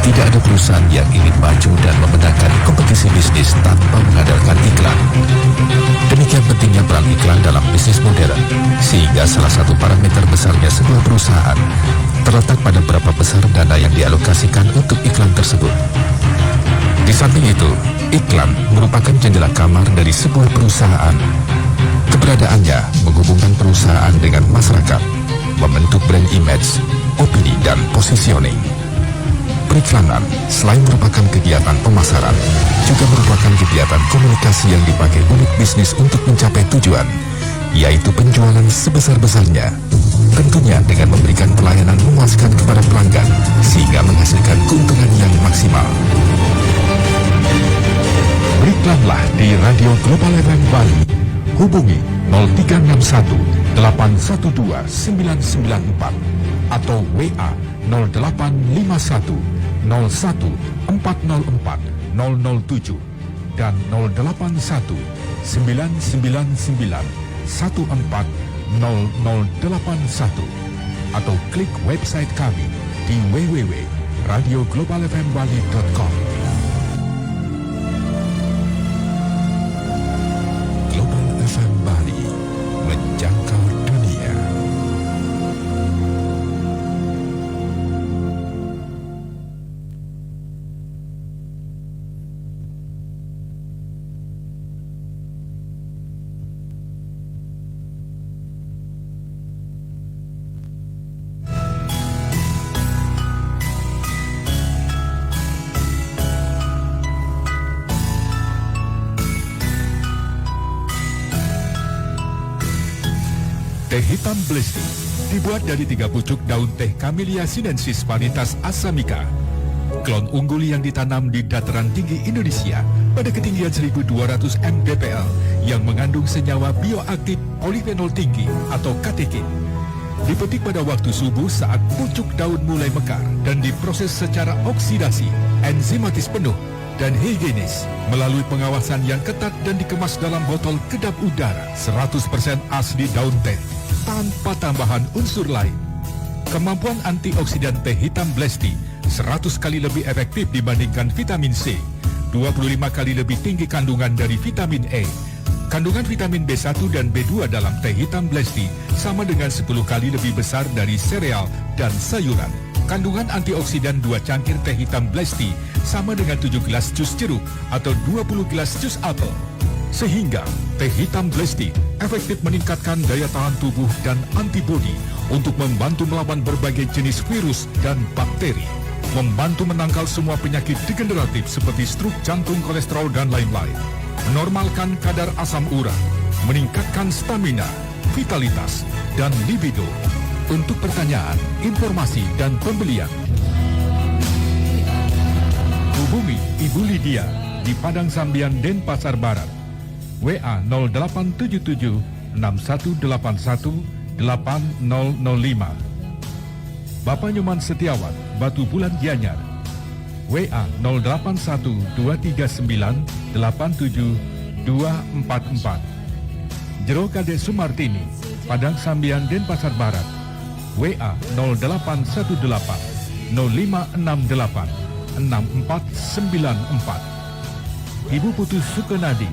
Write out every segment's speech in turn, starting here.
Tidak ada perusahaan yang ingin maju dan memenangkan kompetisi bisnis tanpa mengandalkan iklan. Demikian pentingnya peran iklan dalam bisnis modern, sehingga salah satu parameter besarnya sebuah perusahaan terletak pada berapa besar dana yang dialokasikan untuk iklan tersebut. Di samping itu, iklan merupakan jendela kamar dari sebuah perusahaan. Keberadaannya menghubungkan perusahaan dengan masyarakat, membentuk brand image, opini, dan positioning. Periklanan selain merupakan kegiatan pemasaran, juga merupakan kegiatan komunikasi yang dipakai unit bisnis untuk mencapai tujuan, yaitu penjualan sebesar-besarnya. Tentunya dengan memberikan pelayanan memuaskan kepada pelanggan, sehingga menghasilkan keuntungan yang maksimal. Beriklanlah di Radio Global FM Bali. Hubungi 0361 812 994 atau WA 0851 01 404 007 dan 081 999 14 0081 atau klik website kami di www.radioglobalfmbali.com. Global FM Bali, menjangkau dunia. Teh hitam Blesti dibuat dari 3 pucuk daun teh Camellia sinensis varietas Assamica. Klon unggul yang ditanam di dataran tinggi Indonesia pada ketinggian 1200 mdpl yang mengandung senyawa bioaktif polifenol tinggi atau katekin. Dipetik pada waktu subuh saat pucuk daun mulai mekar dan diproses secara oksidasi, enzimatis penuh, dan higienis melalui pengawasan yang ketat dan dikemas dalam botol kedap udara 100% asli daun teh tanpa tambahan unsur lain. Kemampuan antioksidan teh hitam Blesti 100 kali lebih efektif dibandingkan vitamin C, 25 kali lebih tinggi kandungan dari vitamin E. Kandungan vitamin B1 dan B2 dalam teh hitam Blesti sama dengan 10 kali lebih besar dari sereal dan sayuran. Kandungan antioksidan 2 cangkir teh hitam Blesti sama dengan 7 gelas jus jeruk atau 20 gelas jus apel. Sehingga teh hitam Blesti efektif meningkatkan daya tahan tubuh dan antibodi untuk membantu melawan berbagai jenis virus dan bakteri. Membantu menangkal semua penyakit degeneratif seperti stroke, jantung, kolesterol, dan lain-lain. Menormalkan kadar asam urat, meningkatkan stamina, vitalitas, dan libido. Untuk pertanyaan, informasi, dan pembelian, hubungi Ibu Lydia di Padang Sambian, Denpasar Barat. WA 0877 6181 8005. Bapak Nyoman Setiawan, Batu Bulan Gianyar. WA 081 239 87 244. Jero Kadek Sumartini, Padang Sambian, Denpasar Barat. WA 0818 0568 6494. Ibu Putus Sukenadi,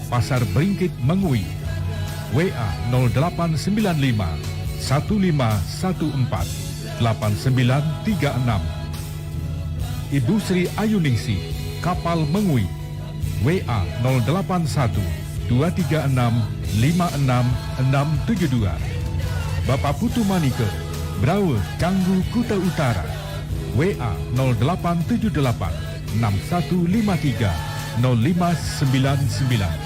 Pasar Beringkit Mengui. WA 0895 1514 8936. Ibu Sri Ayuningsi, Kapal Mengui. WA 081 236 56672. Bapak Putu Manike, Brawe, Canggu, Kuta Utara. WA 0878 6153 0599.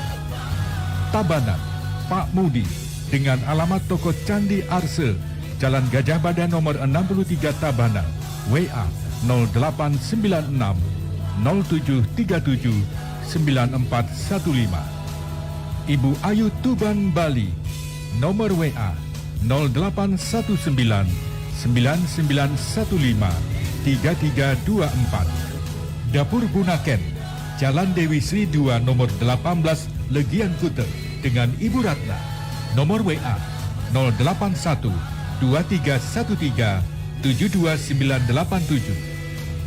Tabanan, Pak Mudi, dengan alamat toko Candi Arse, Jalan Gajah Bada nomor 63 Tabanan. WA 0896 0737 9415. Ibu Ayu Tuban Bali, nomor WA 0819 9915 3324. Dapur Bunaken, Jalan Dewi Sri 2 nomor 18 Legian Kuter, dengan Ibu Ratna. Nomor WA 081 2313 72987.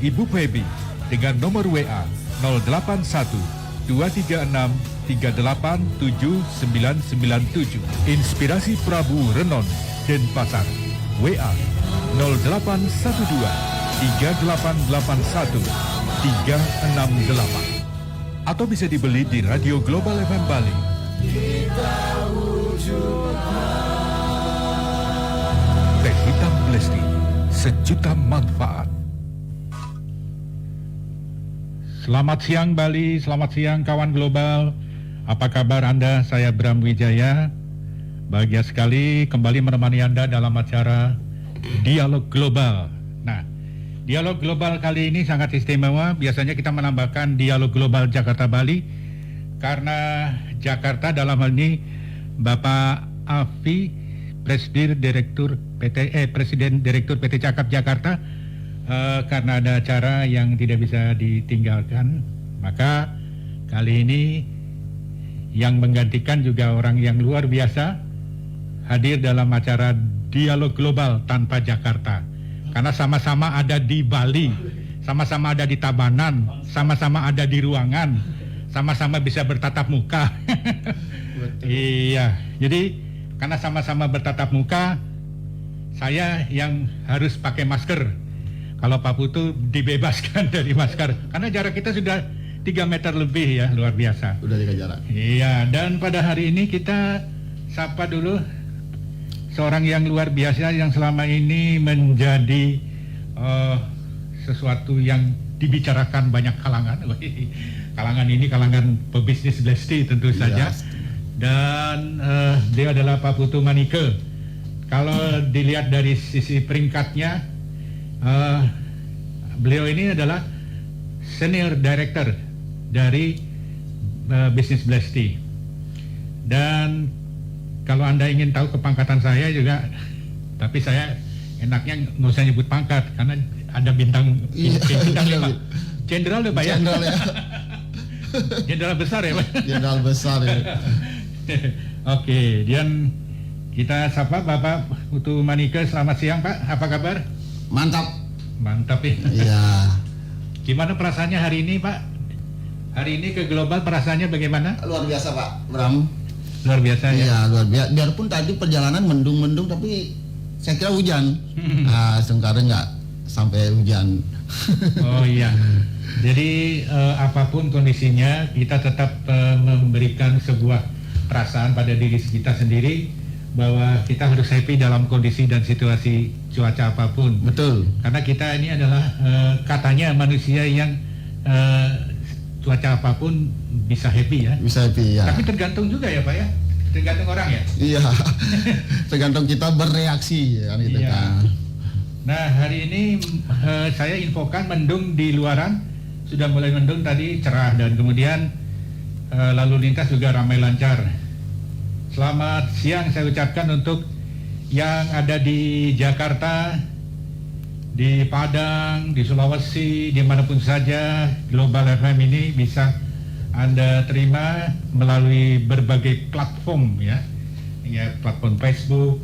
Ibu Febi dengan nomor WA 081 236 387 Inspirasi Prabu Renon Denpasar WA 0812 3881 368 atau bisa dibeli di Radio Global FM Bali. Teh hitam Blesti, sejuta manfaat. Selamat siang Bali, selamat siang kawan global. Apa kabar Anda? Saya Bram Wijaya. Bahagia sekali kembali menemani Anda dalam acara Dialog Global. Nah, Dialog Global kali ini sangat istimewa. Biasanya kita menambahkan Dialog Global Jakarta Bali karena Jakarta dalam hal ini Bapak Afi, Presiden Direktur PT Cakap Jakarta, karena ada acara yang tidak bisa ditinggalkan, maka kali ini yang menggantikan juga orang yang luar biasa hadir dalam acara Dialog Global tanpa Jakarta, karena sama-sama ada di Bali, sama-sama ada di Tabanan, sama-sama ada di ruangan, sama-sama bisa bertatap muka. Iya, jadi karena sama-sama bertatap muka, saya yang harus pakai masker. Kalau Pak Putu dibebaskan dari masker, karena jarak kita sudah 3 meter lebih ya, luar biasa. Udah jaga jarak. Iya, dan pada hari ini kita sapa dulu seorang yang luar biasa yang selama ini menjadi sesuatu yang dibicarakan banyak kalangan. Kalangan ini kalangan pebisnis Blesti tentu saja. Dan dia adalah Pak Putu Manike. Kalau dilihat dari sisi peringkatnya, beliau ini adalah Senior Director dari Bisnis Blesti. Dan kalau Anda ingin tahu kepangkatan saya juga, tapi saya enaknya nggak usah nyebut pangkat karena ada bintang 5. Jenderal deh Pak ya? Jenderal ya. Jenderal besar ya Pak? Jenderal besar ya. Oke, dan kita sapa Bapak Putu Manike. Selamat siang Pak, apa kabar? Mantap. Mantap ya. Iya. Gimana perasaannya hari ini Pak? Hari ini ke global perasaannya bagaimana? Luar biasa Pak Bram. Luar biasa ya? Iya, luar biasa. Biarpun tadi perjalanan mendung-mendung, tapi saya kira hujan. Sekarang nggak sampai hujan. Oh iya. Jadi apapun kondisinya, kita tetap memberikan sebuah perasaan pada diri kita sendiri bahwa kita harus happy dalam kondisi dan situasi cuaca apapun. Betul. Karena kita ini adalah katanya manusia yang cuaca apapun bisa happy ya. Bisa happy ya. Tapi tergantung juga ya Pak ya. Tergantung orang ya. Iya. Tergantung kita bereaksi kan gitu Iya. kan. Nah hari ini saya infokan mendung di luaran sudah mulai mendung tadi, cerah, dan kemudian lalu lintas juga ramai lancar. Selamat siang saya ucapkan untuk yang ada di Jakarta, di Padang, di Sulawesi, dimanapun saja Global FM ini bisa Anda terima melalui berbagai platform ya, platform Facebook,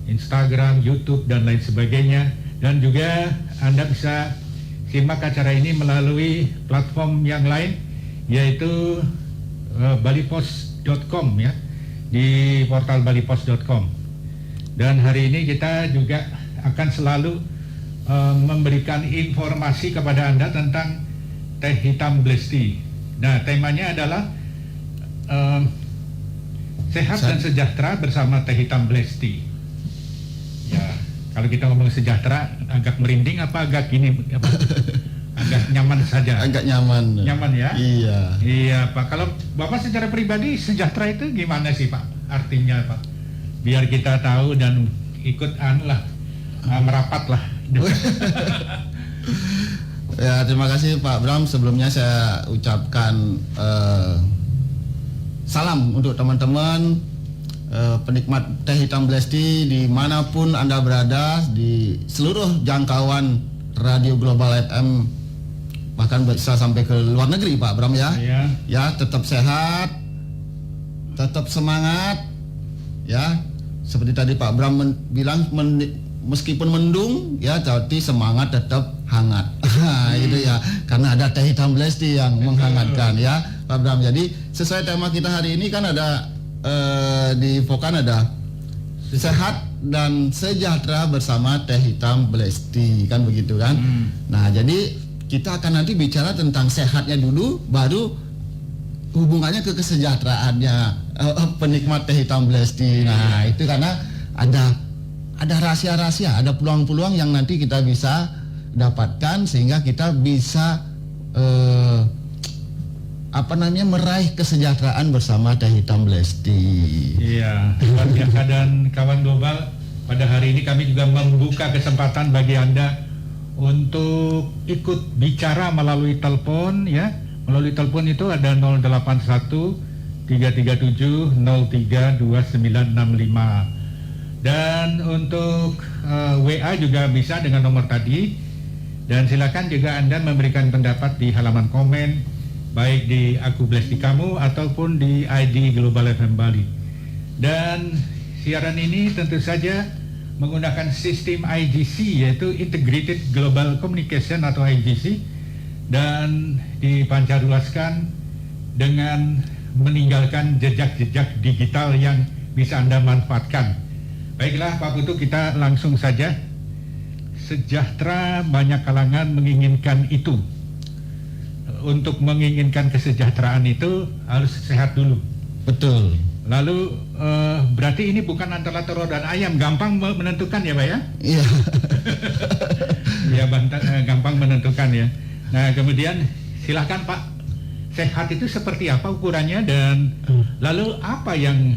Instagram, YouTube, dan lain sebagainya. Dan juga Anda bisa simak acara ini melalui platform yang lain, yaitu balipos.com ya, di portal balipos.com. Dan hari ini kita juga akan selalu memberikan informasi kepada Anda tentang teh hitam Blesti. Nah, temanya adalah sehat dan sejahtera bersama teh hitam Blesti. Ya, kalau kita ngomong sejahtera agak merinding apa agak gini apa? Agak nyaman saja. Agak nyaman. Nyaman ya? Iya. Iya Pak. Kalau Bapak secara pribadi sejahtera itu gimana sih Pak? Artinya Pak? Biar kita tahu dan ikut merapat lah. Ya, terima kasih Pak Bram. Sebelumnya saya ucapkan salam untuk teman-teman penikmat teh hitam Blesti dimanapun Anda berada, di seluruh jangkauan Radio Global FM, bahkan bisa sampai ke luar negeri Pak Bram ya. Iya. Ya, tetap sehat, tetap semangat ya. Seperti tadi Pak Bram bilang, meskipun mendung ya, tapi semangat tetap hangat. Itu ya, karena ada teh hitam Blesti yang menghangatkan ya, Pak Bram. Jadi sesuai tema kita hari ini kan ada di Pokan ada sehat dan sejahtera bersama teh hitam Blesti, kan begitu kan? Nah, jadi kita akan nanti bicara tentang sehatnya dulu, baru hubungannya ke kesejahteraannya penikmat teh hitam Blesti. Nah, itu karena ada rahasia-rahasia, ada peluang-peluang yang nanti kita bisa dapatkan sehingga kita bisa meraih kesejahteraan bersama teh hitam Blesti. Iya, luar biasa. Dan kawan global, pada hari ini kami juga membuka kesempatan bagi Anda untuk ikut bicara melalui telepon ya. Melalui telepon itu ada 081 337 03 2965. Dan untuk WA juga bisa dengan nomor tadi. Dan silakan juga Anda memberikan pendapat di halaman komen, baik di Aku Blesti Kamu ataupun di ID Global FM Bali. Dan siaran ini tentu saja menggunakan sistem IGC, yaitu Integrated Global Communication atau IGC, dan dipancarluaskan dengan meninggalkan jejak-jejak digital yang bisa Anda manfaatkan. Baiklah Pak Putu, kita langsung saja. Sejahtera banyak kalangan menginginkan itu. Untuk menginginkan kesejahteraan itu harus sehat dulu. Betul. Lalu berarti ini bukan antara telur dan ayam, gampang menentukan ya Pak ya? Iya. Ya gampang menentukan ya. Nah kemudian silahkan Pak, sehat itu seperti apa ukurannya, dan lalu apa yang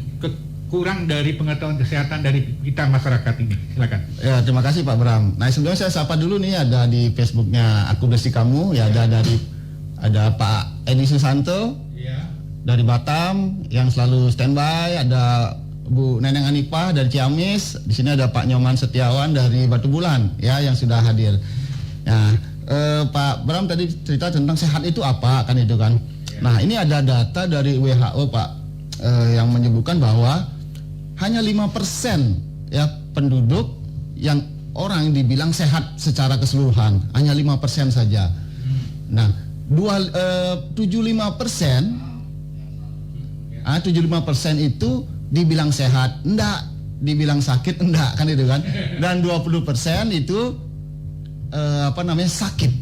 kurang dari pengetahuan kesehatan dari kita masyarakat ini? Silakan. Ya, terima kasih Pak Bram. Nah, sebelumnya saya sapa dulu nih, ada di Facebooknya Aku Blesti Kamu ya, ada Pak Edi Susanto Iya. dari Batam yang selalu standby, ada Bu Neneng Anipah dari Ciamis, di sini ada Pak Nyoman Setiawan dari Batu Bulan ya yang sudah hadir. Nah, Pak Bram tadi cerita tentang sehat itu apa kan itu kan. Ya. Nah, ini ada data dari WHO Pak yang menyebutkan bahwa hanya 5% ya penduduk yang orang dibilang sehat secara keseluruhan, hanya 5% saja. Nah, 75% itu dibilang sehat, enggak, dibilang sakit, enggak, kan itu kan. Dan 20% itu sakit.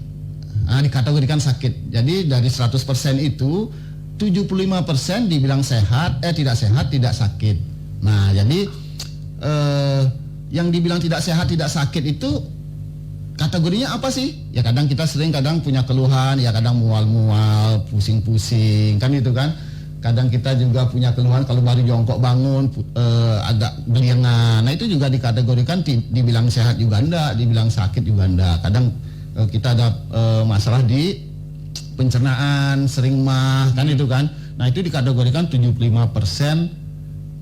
Nah, dikategorikan sakit. Jadi dari 100% itu 75% dibilang sehat, tidak sehat, tidak sakit. Nah, jadi yang dibilang tidak sehat, tidak sakit itu kategorinya apa sih? Ya kadang kita kadang punya keluhan, ya kadang mual-mual, pusing-pusing, kan itu kan. Kadang kita juga punya keluhan kalau baru jongkok bangun agak beliengan. Nah, itu juga dikategorikan dibilang sehat juga enggak, dibilang sakit juga enggak. Kadang kita ada masalah di pencernaan, sering mah, kan itu kan. Nah, itu dikategorikan 75%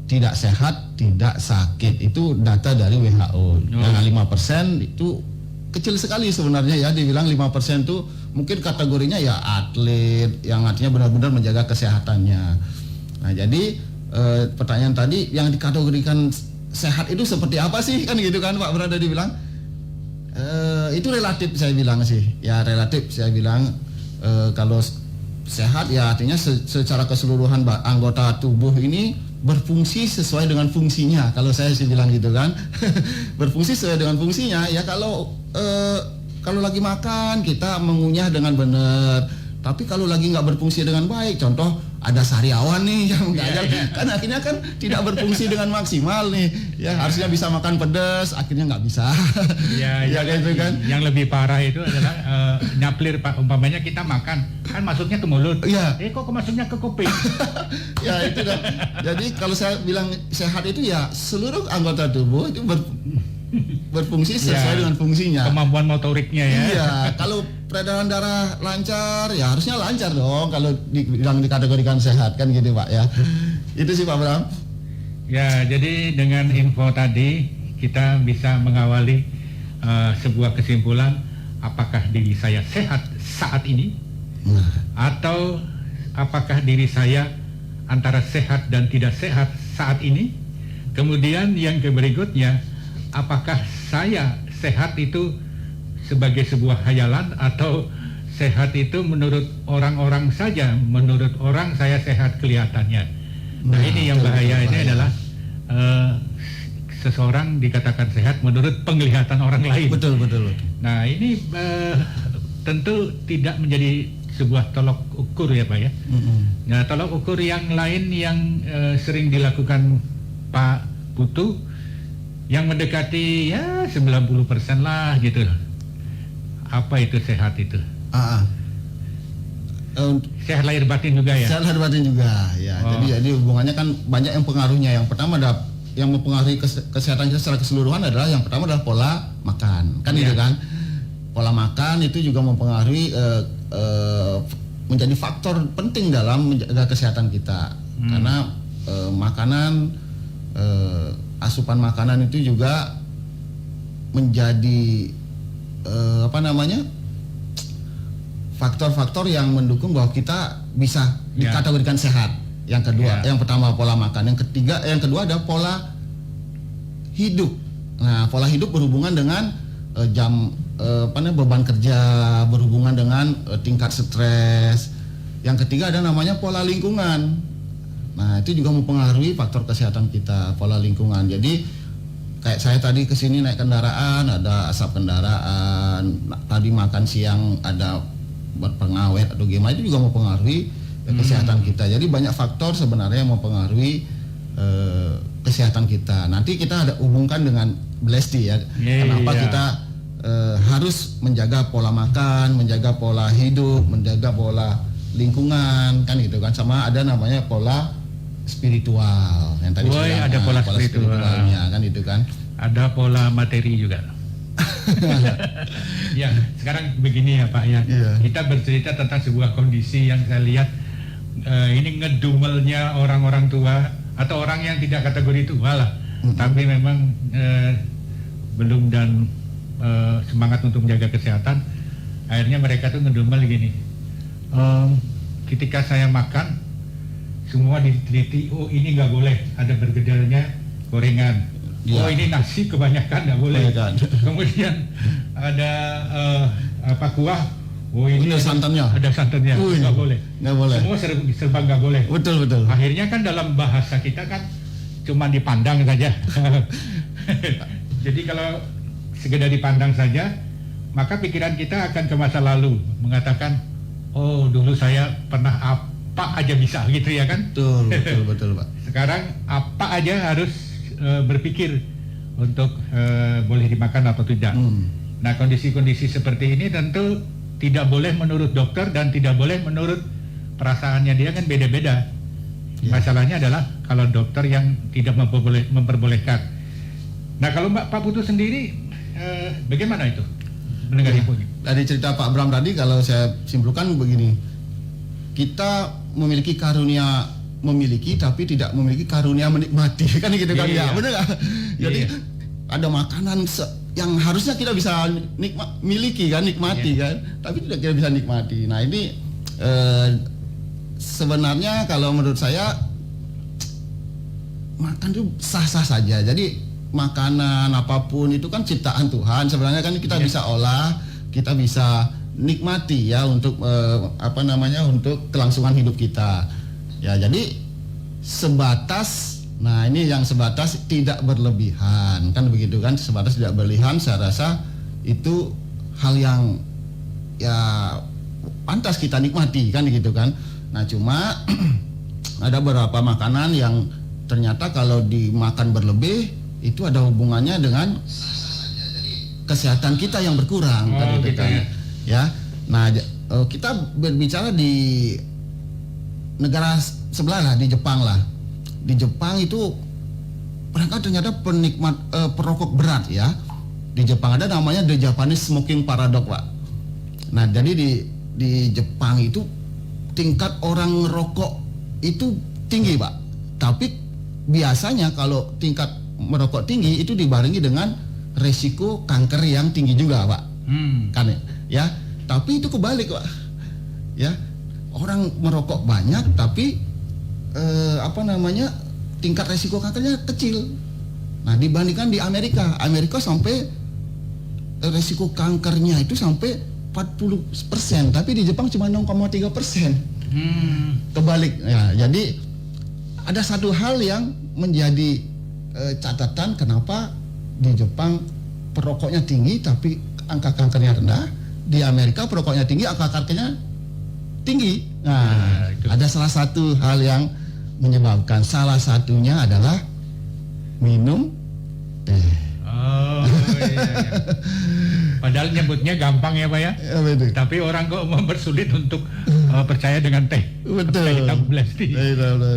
tidak sehat, tidak sakit. Itu data dari WHO. Yang 5% itu kecil sekali sebenarnya ya, dibilang 5% itu mungkin kategorinya ya atlet yang artinya benar-benar menjaga kesehatannya. Nah, jadi pertanyaan tadi yang dikategorikan sehat itu seperti apa sih, kan gitu kan Pak Berada dibilang itu relatif, saya bilang sih ya, relatif saya bilang. Kalau sehat ya artinya secara keseluruhan anggota tubuh ini berfungsi sesuai dengan fungsinya, kalau saya sih bilang gitu kan. Berfungsi sesuai dengan fungsinya ya. Kalau lagi makan kita mengunyah dengan benar, tapi kalau lagi nggak berfungsi dengan baik, contoh ada sariawan nih yang kan akhirnya kan tidak berfungsi dengan maksimal nih ya. Harusnya bisa makan pedas, akhirnya nggak bisa. Ya, ya gitu kan. Yang lebih parah itu adalah nyaplir Pak, umpamanya kita makan kan masuknya ke mulut, kok masuknya ke kuping. Ya itu dah. Jadi kalau saya bilang sehat itu ya seluruh anggota tubuh itu berfungsi sesuai dengan fungsinya. Kemampuan motoriknya ya. Iya, kalau peredaran darah lancar ya harusnya lancar dong kalau dikategorikan sehat, kan gitu Pak ya. Itu sih Pak Bram. Ya, jadi dengan info tadi kita bisa mengawali sebuah kesimpulan, apakah diri saya sehat saat ini atau apakah diri saya antara sehat dan tidak sehat saat ini. Kemudian yang berikutnya, apakah saya sehat itu sebagai sebuah hayalan atau sehat itu menurut orang-orang saja, menurut orang saya sehat kelihatannya. Nah, ini yang bahaya ini adalah seseorang dikatakan sehat menurut penglihatan orang lain. Betul. Nah, ini tentu tidak menjadi sebuah tolok ukur ya Pak ya. Nah, tolok ukur yang lain yang sering dilakukan Pak Putu yang mendekati ya 90% lah gitu. Apa itu sehat itu? Sehat lahir batin juga ya? Sehat lahir batin juga ya. Jadi hubungannya kan banyak yang pengaruhnya. Yang pertama ada yang mempengaruhi kesehatan kita secara keseluruhan adalah yang pertama adalah pola makan. Kan itu kan. Pola makan itu juga mempengaruhi menjadi faktor penting dalam menjaga kesehatan kita. Karena makanan asupan makanan itu juga menjadi faktor-faktor yang mendukung bahwa kita bisa dikategorikan sehat. Yang kedua, yang pertama pola makan, yang kedua ada pola hidup. Nah, pola hidup berhubungan dengan beban kerja, berhubungan dengan tingkat stres. Yang ketiga ada namanya pola lingkungan. Nah, itu juga mempengaruhi faktor kesehatan kita, pola lingkungan. Jadi kayak saya tadi kesini naik kendaraan, ada asap kendaraan, tadi makan siang ada berpengawet atau gimana, itu juga mempengaruhi kesehatan kita. Jadi banyak faktor sebenarnya yang mempengaruhi kesehatan kita. Nanti kita ada hubungkan dengan Blesti ya. Kenapa kita harus menjaga pola makan, menjaga pola hidup, menjaga pola lingkungan, kan gitu kan. Sama ada namanya pola spiritual yang tadi ada pola spiritualnya kan itu kan. Ada pola materi juga. Ya, sekarang begini ya Pak ya. Kita bercerita tentang sebuah kondisi yang saya lihat ini ngedumelnya orang-orang tua atau orang yang tidak kategori tua lah, tapi memang belum dan semangat untuk menjaga kesehatan. Akhirnya mereka tuh ngedumel gini. Ketika saya makan, semua diteliti. Oh, ini nggak boleh, ada bergedelnya gorengan. Oh, ini nasi kebanyakan nggak boleh. Kemudian ada kuah. Oh, ini ada santannya. Ada santannya. Nggak boleh. Nggak boleh. Semua serba nggak boleh. Betul. Akhirnya kan dalam bahasa kita kan cuma dipandang saja. Jadi kalau sekedar dipandang saja, maka pikiran kita akan ke masa lalu, mengatakan, oh dulu saya pernah apa aja bisa gitu ya kan? Betul Pak. Sekarang apa aja harus berpikir untuk boleh dimakan atau tidak. Nah, kondisi-kondisi seperti ini tentu tidak boleh menurut dokter dan tidak boleh menurut perasaannya dia, kan beda-beda. Masalahnya adalah kalau dokter yang tidak memperbolehkan. Nah, kalau Pak Putu sendiri bagaimana itu mendengar infonya? Dari cerita Pak Bram tadi, kalau saya simpulkan begini, kita memiliki karunia tapi tidak memiliki karunia menikmati, kan gitu kan ya, benar nggak? Jadi ada makanan yang harusnya kita bisa miliki kan, nikmati kan, tapi tidak kita bisa nikmati. Nah ini sebenarnya kalau menurut saya makan itu sah-sah saja. Jadi makanan apapun itu kan ciptaan Tuhan. Sebenarnya kan kita bisa olah, kita bisa nikmati ya untuk untuk kelangsungan hidup kita. Ya, jadi sebatas, nah ini yang sebatas tidak berlebihan, kan begitu kan, sebatas tidak berlebihan. Saya rasa itu hal yang ya pantas kita nikmati, kan gitu kan. Nah cuma ada beberapa makanan yang ternyata kalau dimakan berlebih itu ada hubungannya dengan kesehatan kita yang berkurang, kan gitu kan. Ya, nah kita berbicara di negara sebelah lah, di Jepang lah. Di Jepang itu mereka ternyata penikmat perokok berat ya. Di Jepang ada namanya The Japanese Smoking Paradox, Pak. Nah, jadi di Jepang itu tingkat orang merokok itu tinggi, Pak. Tapi biasanya kalau tingkat merokok tinggi itu dibarengi dengan resiko kanker yang tinggi juga, Pak. Kan ya. Tapi itu kebalik, Pak. Ya. Orang merokok banyak tapi tingkat resiko kankernya kecil. Nah, dibandingkan di Amerika sampai resiko kankernya itu sampai 40%, tapi di Jepang cuma 0,3%. Kebalik. Ya, jadi ada satu hal yang menjadi catatan kenapa di Jepang perokoknya tinggi tapi angka kankernya rendah, di Amerika perokoknya tinggi angka kankernya tinggi. Nah, ada salah satu hal yang menyebabkan, salah satunya adalah minum teh. Oh iya. Padahal nyebutnya gampang ya Pak ya. Tapi orang kok mempersulit untuk percaya dengan teh. Betul. Teh hitam black tea.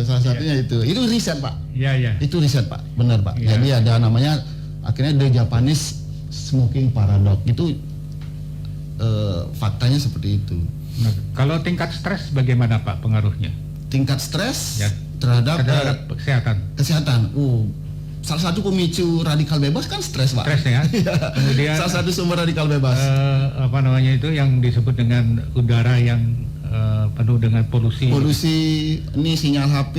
Salah satunya itu riset Pak. Iya. Itu riset Pak, benar Pak. Ya. Jadi ada namanya akhirnya The Japanese Smoking Paradox itu faktanya seperti itu. Nah, kalau tingkat stres bagaimana Pak pengaruhnya? Tingkat stres Ya. terhadap kesehatan. Salah satu pemicu radikal bebas kan stres Pak. Stres ya. Kemudian salah satu sumber radikal bebas. Apa namanya itu yang disebut dengan udara yang penuh dengan polusi. Polusi, ini sinyal HP.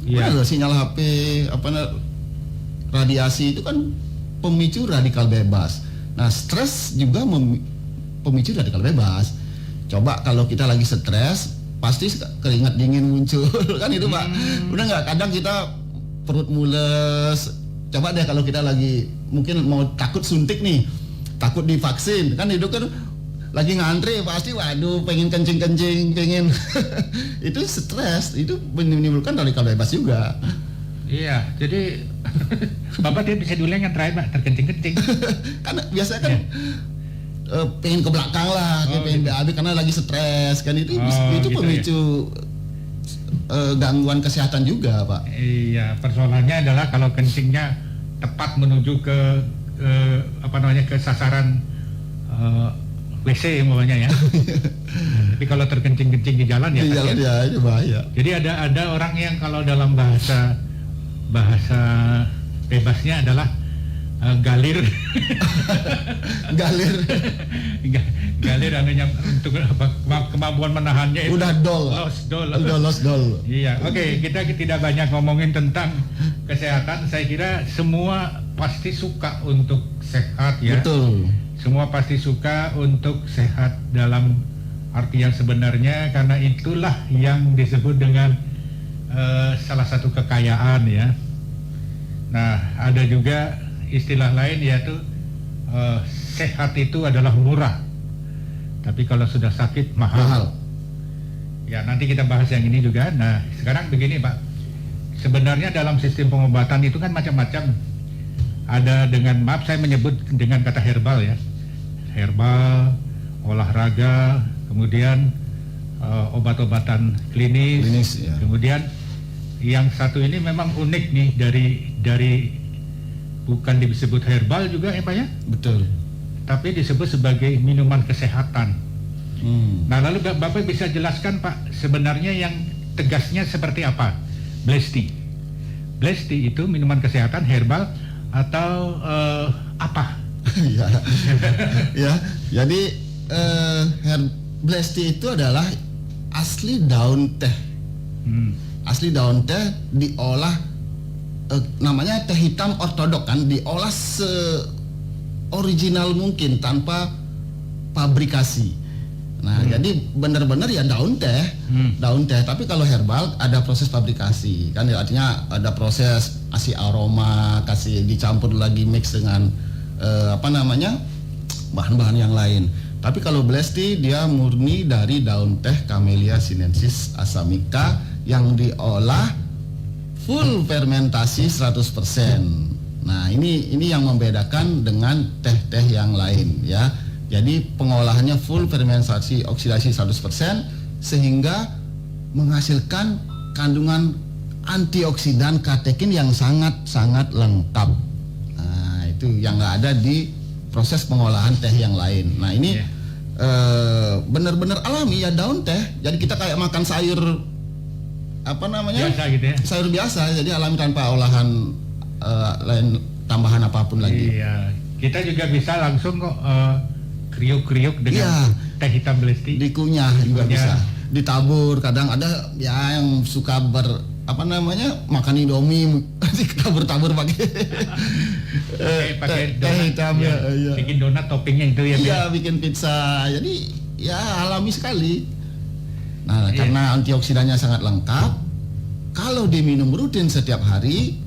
Iya. Benar, sinyal HP, radiasi itu kan pemicu radikal bebas. Nah, stres juga pemicu radikal bebas. Coba kalau kita lagi stres, pasti keringat dingin muncul kan itu Pak. Udah nggak, kadang kita perut mules. Coba deh kalau kita lagi mungkin mau takut suntik nih, takut divaksin, kan itu kan lagi ngantri pasti waduh pengen kencing pengen itu stres, itu menimbulkan radikal bebas juga. Iya, jadi Bapak dia bisa diulang yang terakhir Pak, terkencing-kencing. Kan biasanya kan pengen ke belakang lah, pengen BAB karena lagi stres kan itu gitu pemicu gangguan kesehatan juga Pak. Iya, persoalannya adalah kalau kencingnya tepat menuju ke ke sasaran WC umpamanya ya. Tapi kalau terkencing-kencing di jalan ya. Di jalan ya itu bahaya. Jadi ada orang yang kalau dalam bahasa bebasnya adalah galir. Galir anunya untuk kemampuan menahannya itu udah lost dol. Iya, oke, kita tidak banyak ngomongin tentang kesehatan. Saya kira semua pasti suka untuk sehat ya. Betul. Semua pasti suka untuk sehat dalam arti yang sebenarnya, karena itulah yang disebut dengan salah satu kekayaan ya. Nah, ada juga istilah lain yaitu sehat itu adalah murah, tapi kalau sudah sakit mahal. Ya, nanti kita bahas yang ini juga. Nah, sekarang begini Pak, sebenarnya dalam sistem pengobatan itu kan macam-macam. Ada dengan, maaf saya menyebut dengan kata herbal ya, herbal, olahraga, kemudian obat-obatan klinis ya. Kemudian yang satu ini memang unik nih, dari bukan disebut herbal juga ya Pak ya? Betul. Tapi disebut sebagai minuman kesehatan. Nah, lalu Bapak bisa jelaskan Pak, sebenarnya yang tegasnya seperti apa? Black tea itu minuman kesehatan herbal atau apa? ya, jadi black tea itu adalah asli daun teh. Asli daun teh diolah, namanya teh hitam ortodok kan, diolah original mungkin tanpa pabrikasi. Nah, jadi benar-benar ya daun teh, tapi kalau herbal ada proses pabrikasi kan, ya, artinya ada proses kasih aroma, kasih dicampur lagi mix dengan bahan-bahan yang lain. Tapi kalau black tea dia murni dari daun teh Camellia sinensis assamica yang diolah full fermentasi 100%. Nah, ini yang membedakan dengan teh-teh yang lain ya. Jadi pengolahannya full fermentasi oksidasi 100% sehingga menghasilkan kandungan antioksidan katekin yang sangat-sangat lengkap. Nah, itu yang nggak ada di proses pengolahan teh yang lain. Nah, ini benar-benar alami ya daun teh. Jadi kita kayak makan sayur biasa gitu ya. Sayur biasa, jadi alami tanpa olahan lain tambahan apapun lagi. Iya, kita juga bisa langsung kok kriuk-kriuk dengan teh hitam black tea. Dikunyah juga bisa. Ditabur, kadang ada ya yang suka apa namanya, makan Indomie tabur-tabur pakai pakai teh donat, hitam ya, ya. bikin donat toppingnya itu ya. Iya, bikin pizza. Jadi ya alami sekali. Nah, Iya. karena antioksidannya sangat lengkap, kalau diminum rutin setiap hari,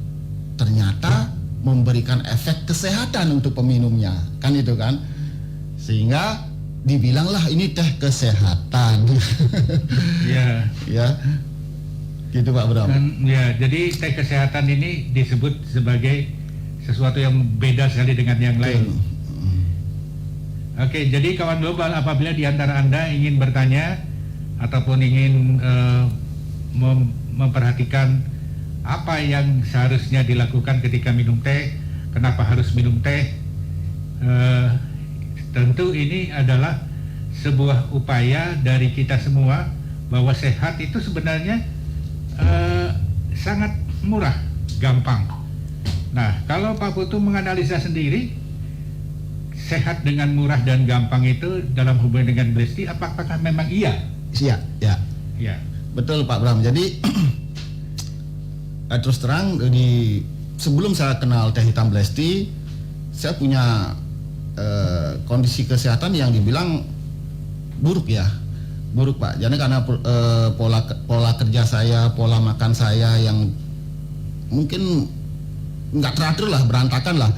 ternyata memberikan efek kesehatan untuk peminumnya, kan itu kan, sehingga dibilanglah ini teh kesehatan. Ya. Ya, gitu Pak Bram. Dan ya, jadi teh kesehatan ini disebut sebagai sesuatu yang beda sekali dengan yang lain. Oke, jadi kawan global, apabila di antara Anda ingin bertanya ataupun ingin memperhatikan apa yang seharusnya dilakukan ketika minum teh, kenapa harus minum teh, tentu ini adalah sebuah upaya dari kita semua bahwa sehat itu sebenarnya sangat murah, gampang. Nah, kalau Pak Putu menganalisa sendiri, sehat dengan murah dan gampang itu dalam hubungan dengan Blesti, apakah memang iya? Iya, ya. Ya. Betul Pak Bram. Jadi terus terang, sebelum saya kenal teh hitam Blesti, saya punya kondisi kesehatan yang dibilang buruk ya, buruk Pak. Jadi karena pola kerja saya, pola makan saya yang mungkin nggak teratur lah, berantakan lah.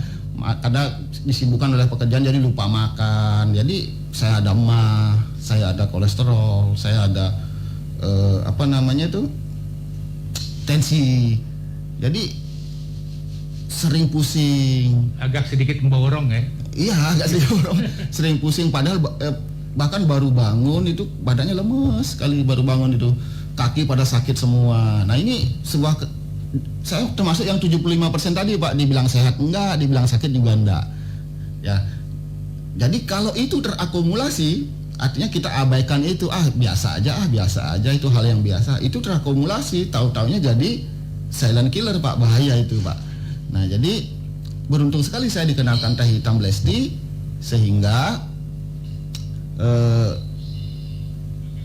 Kadang disibukkan oleh pekerjaan jadi lupa makan. Jadi saya ada mah, saya ada kolesterol, saya ada apa namanya itu, tensi. Jadi sering pusing. Agak sedikit memborong ya. Iya, agak sering pusing. Padahal bahkan baru bangun itu badannya lemes sekali, baru bangun itu kaki pada sakit semua. Nah ini sebuah saya termasuk yang 75% tadi Pak, dibilang sehat enggak, dibilang sakit juga enggak. Ya. Jadi kalau itu terakumulasi, artinya kita abaikan itu, biasa aja, itu hal yang biasa. Itu terakumulasi, tahu-taunya jadi silent killer Pak, bahaya itu Pak. Nah, jadi beruntung sekali saya dikenalkan teh hitam Blesti, sehingga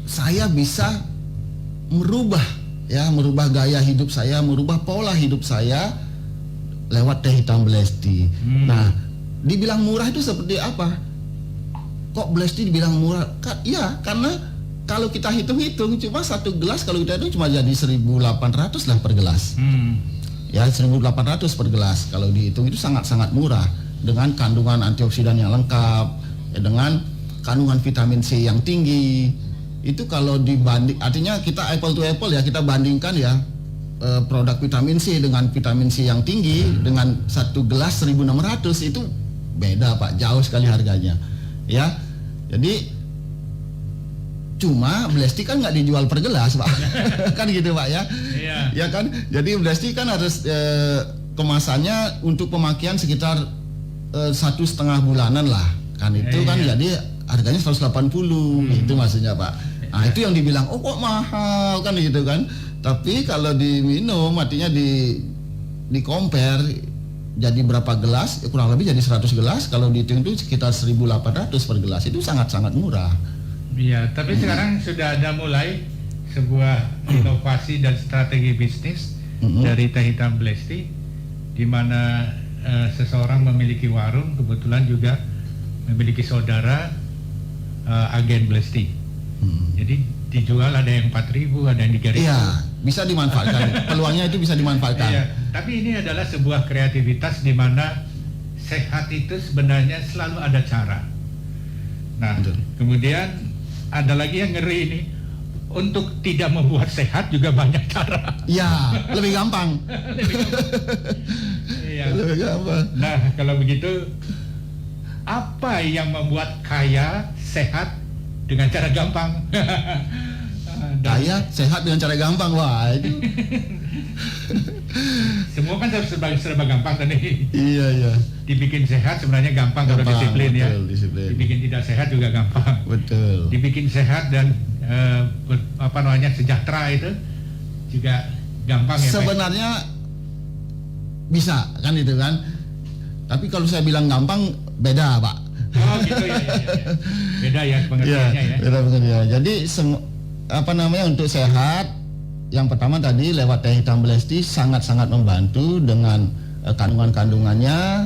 saya bisa merubah gaya hidup saya, merubah pola hidup saya lewat teh hitam Blesti. Nah, dibilang murah itu seperti apa? Kok Blesti dibilang murah? Ya, karena kalau kita hitung-hitung cuma satu gelas, kalau kita hitung cuma jadi 1.800 lah per gelas. Ya, 1.800 per gelas. Kalau dihitung itu sangat-sangat murah, dengan kandungan antioksidan yang lengkap, ya, dengan kandungan vitamin C yang tinggi. Itu kalau dibanding, artinya kita apple to apple ya, kita bandingkan ya, produk vitamin C dengan vitamin C yang tinggi dengan satu gelas 1.600 itu beda Pak, jauh sekali harganya. Ya, jadi cuma Blesti kan nggak dijual per gelas Pak, kan gitu Pak ya. Iya. Ya kan, jadi Blesti kan harus kemasannya untuk pemakaian sekitar 1,5 bulanan lah, kan itu kan Iya. jadi harganya 180, itu maksudnya Pak. Nah itu yang dibilang, oh kok mahal kan gitu kan. Tapi kalau diminum, artinya di compare jadi berapa gelas, kurang lebih jadi 100 gelas. Kalau dihitung itu sekitar 1.800 per gelas, itu sangat-sangat murah. Iya, tapi sekarang sudah ada mulai sebuah inovasi dan strategi bisnis dari teh hitam Blesti, di mana seseorang memiliki warung, kebetulan juga memiliki saudara agen Blesti. Jadi dijual ada yang 4.000, ada yang 3.000. Iya, bisa dimanfaatkan. Peluangnya itu bisa dimanfaatkan. Iya, tapi ini adalah sebuah kreativitas di mana sehat itu sebenarnya selalu ada cara. Nah, Betul. kemudian ada lagi yang ngeri ini, untuk tidak membuat sehat juga banyak cara. Iya, lebih gampang. Iya. Lebih gampang. Nah, kalau begitu, apa yang membuat kaya sehat dengan cara gampang? Kaya sehat dengan cara gampang, wah itu. Semua kan serba gampang tadi. Iya. Dibikin sehat sebenarnya gampang kalau disiplin ya. Betul, disiplin. Dibikin tidak sehat juga gampang. Betul. Dibikin sehat dan sejahtera itu juga gampang ya. Pak? Sebenarnya bisa kan itu kan. Tapi kalau saya bilang gampang, beda Pak. Oh gitu ya. Beda ya pengertiannya ya. Beda pengertiannya. Jadi untuk sehat yang pertama tadi lewat teh hitam black tea sangat-sangat membantu dengan kandungan-kandungannya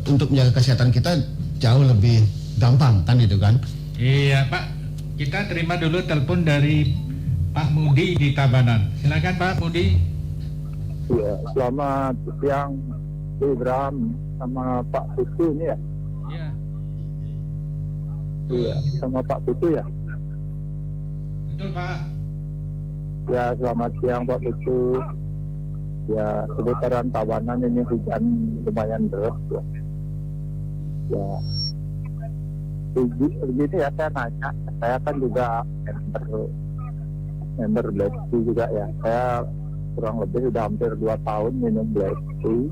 untuk menjaga kesehatan kita jauh lebih gampang kan itu kan. Iya Pak, kita terima dulu telepon dari Pak Mudi di Tabanan. Silakan Pak Mudi. Ya, selamat siang Ibrahim sama Pak Putu ini ya. Iya. Iya, sama Pak Putu ya. Betul Pak. Ya, selamat siang Pak Putu. Ya, sekitaran Tabanan ini hujan lumayan deras ya. Ya, begini ya, saya nanya, saya kan juga member Black Tea juga ya. Saya kurang lebih sudah hampir 2 tahun minum Black Tea.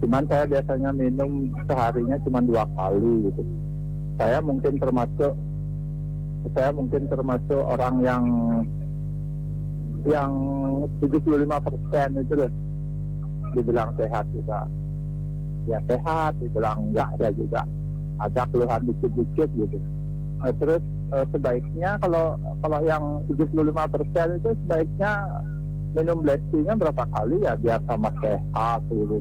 Cuman saya biasanya minum seharinya cuma 2 kali gitu. Saya mungkin termasuk orang yang 75% itu loh, dibilang sehat juga. Ya sehat, dibilang enggak ya juga. Ada keluhan dikit-dikit gitu. Terus sebaiknya kalau yang 75% itu sebaiknya minum black tea-nya berapa kali ya biar sama sehat gitu.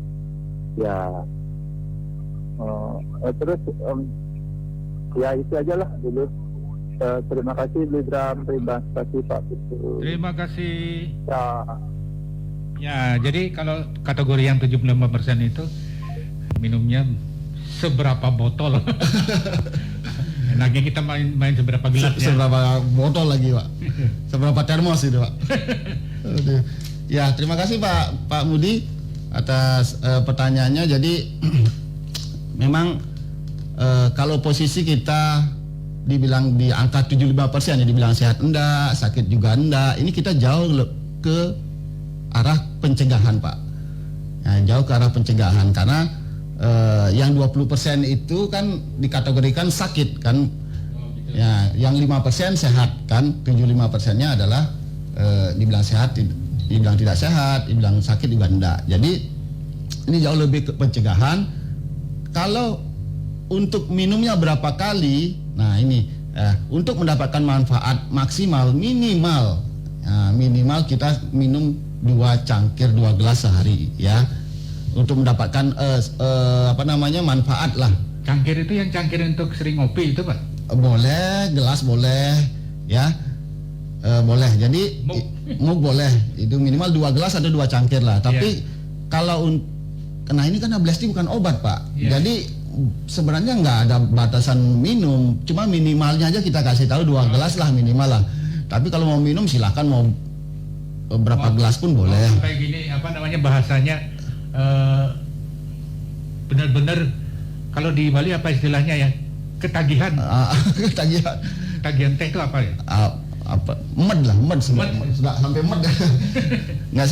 Ya. Terus ya itu aja lah dulu. Terima kasih Lidram, terima kasih Pak Putu. Terima kasih. Ya. Ya, jadi kalau kategori yang 75% itu minumnya seberapa botol? Enaknya kita main seberapa gelas ya? Seberapa botol lagi Pak? Seberapa termos itu Pak? Ya, terima kasih Pak Mudi atas pertanyaannya. Jadi memang kalau posisi kita dibilang di angka 75% ya, dibilang sehat enggak, sakit juga enggak, ini kita jauh ke arah pencegahan Pak. Ya, jauh ke arah pencegahan karena yang 20% itu kan dikategorikan sakit kan. Ya, yang 5% sehat kan, 75%-nya adalah dibilang sehat, dibilang tidak sehat, dibilang sakit juga enggak. Jadi ini jauh lebih ke pencegahan. Kalau untuk minumnya berapa kali, nah ini untuk mendapatkan manfaat maksimal minimal kita minum 2 cangkir 2 gelas sehari ya, untuk mendapatkan manfaat lah. Cangkir itu yang cangkir untuk sering ngopi itu Pak? Boleh, gelas boleh ya, boleh. Jadi mug boleh, itu minimal 2 gelas atau 2 cangkir lah. Tapi kalau karena ini kan black tea bukan obat Pak, jadi sebenarnya nggak ada batasan minum, cuma minimalnya aja kita kasih tahu 2 gelas lah minimal lah. Tapi kalau mau minum silakan, mau berapa gelas pun boleh. Kayak gini bahasanya benar-benar kalau di Bali apa istilahnya ya, ketagihan. Ketagihan teh itu apa ya? Med sampai med. Nggak,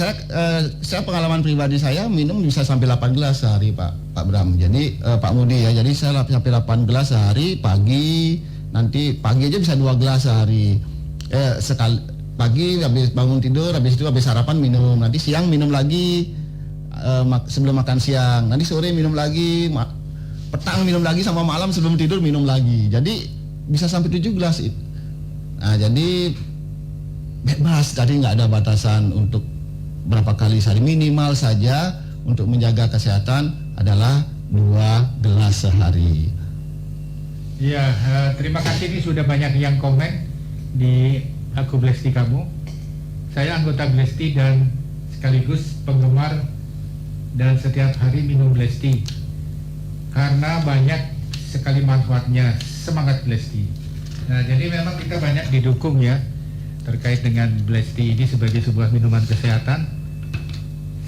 saya pengalaman pribadi saya minum bisa sampai 8 gelas sehari Pak Bram. Jadi Pak Mudi ya, jadi saya sampai 8 gelas sehari, nanti pagi aja bisa 2 gelas sehari. Sekali pagi habis bangun tidur, habis itu habis sarapan minum, nanti siang minum lagi sebelum makan siang, nanti sore minum lagi, petang minum lagi, sama malam sebelum tidur minum lagi. Jadi bisa sampai 7 gelas. Nah, jadi bebas, tadi nggak ada batasan untuk berapa kali sehari. Minimal saja untuk menjaga kesehatan adalah 2 gelas sehari. Iya, terima kasih, ini sudah banyak yang komen di Aku Black Tea kamu. Saya anggota Black Tea dan sekaligus penggemar dan setiap hari minum Black Tea karena banyak sekali manfaatnya. Semangat Black Tea. Nah, jadi memang kita banyak didukung ya terkait dengan Black Tea ini sebagai sebuah minuman kesehatan.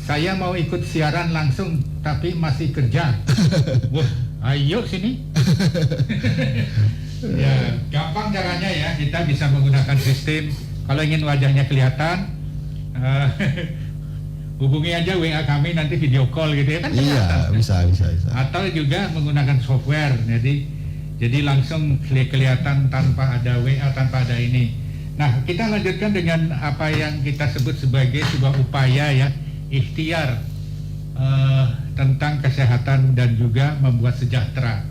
Saya mau ikut siaran langsung tapi masih kerja. Wah, ayo sini. Ya, gampang caranya ya. Kita bisa menggunakan sistem, kalau ingin wajahnya kelihatan, hubungi aja WA kami, nanti video call gitu ya kan. Iya, bisa. Atau juga menggunakan software. Jadi langsung kelihatan tanpa ada WA, tanpa ada ini. Nah, kita lanjutkan dengan apa yang kita sebut sebagai sebuah upaya ya, ikhtiar tentang kesehatan dan juga membuat sejahtera.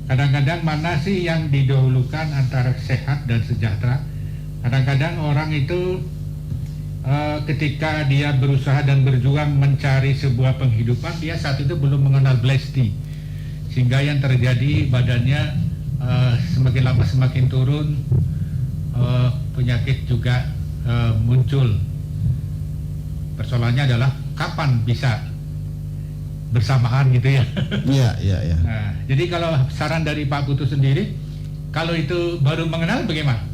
Kadang-kadang mana sih yang didahulukan antara sehat dan sejahtera? Kadang-kadang orang itu ketika dia berusaha dan berjuang mencari sebuah penghidupan, dia saat itu belum mengenal Blesti, sehingga yang terjadi badannya semakin lama semakin turun, penyakit juga muncul. Persoalannya adalah kapan bisa bersamaan gitu ya. Iya. Nah, jadi kalau saran dari Pak Putu sendiri, kalau itu baru mengenal bagaimana?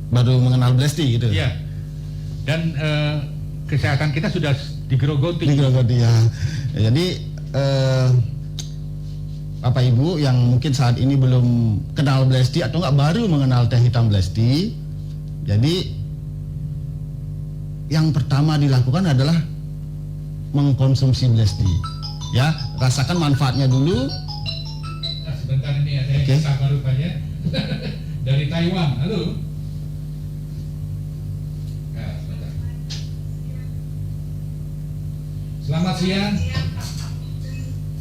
Baru mengenal Blesti gitu. Iya. Dan kesehatan kita sudah digerogoti. Ya. Jadi Bapak Ibu yang mungkin saat ini belum kenal Blesti atau nggak baru mengenal teh hitam Blesti, jadi yang pertama dilakukan adalah mengkonsumsi Blesti. Ya, rasakan manfaatnya dulu. Nah, sebentar ini ada yang sabar rupanya dari Taiwan. Halo. Selamat siang.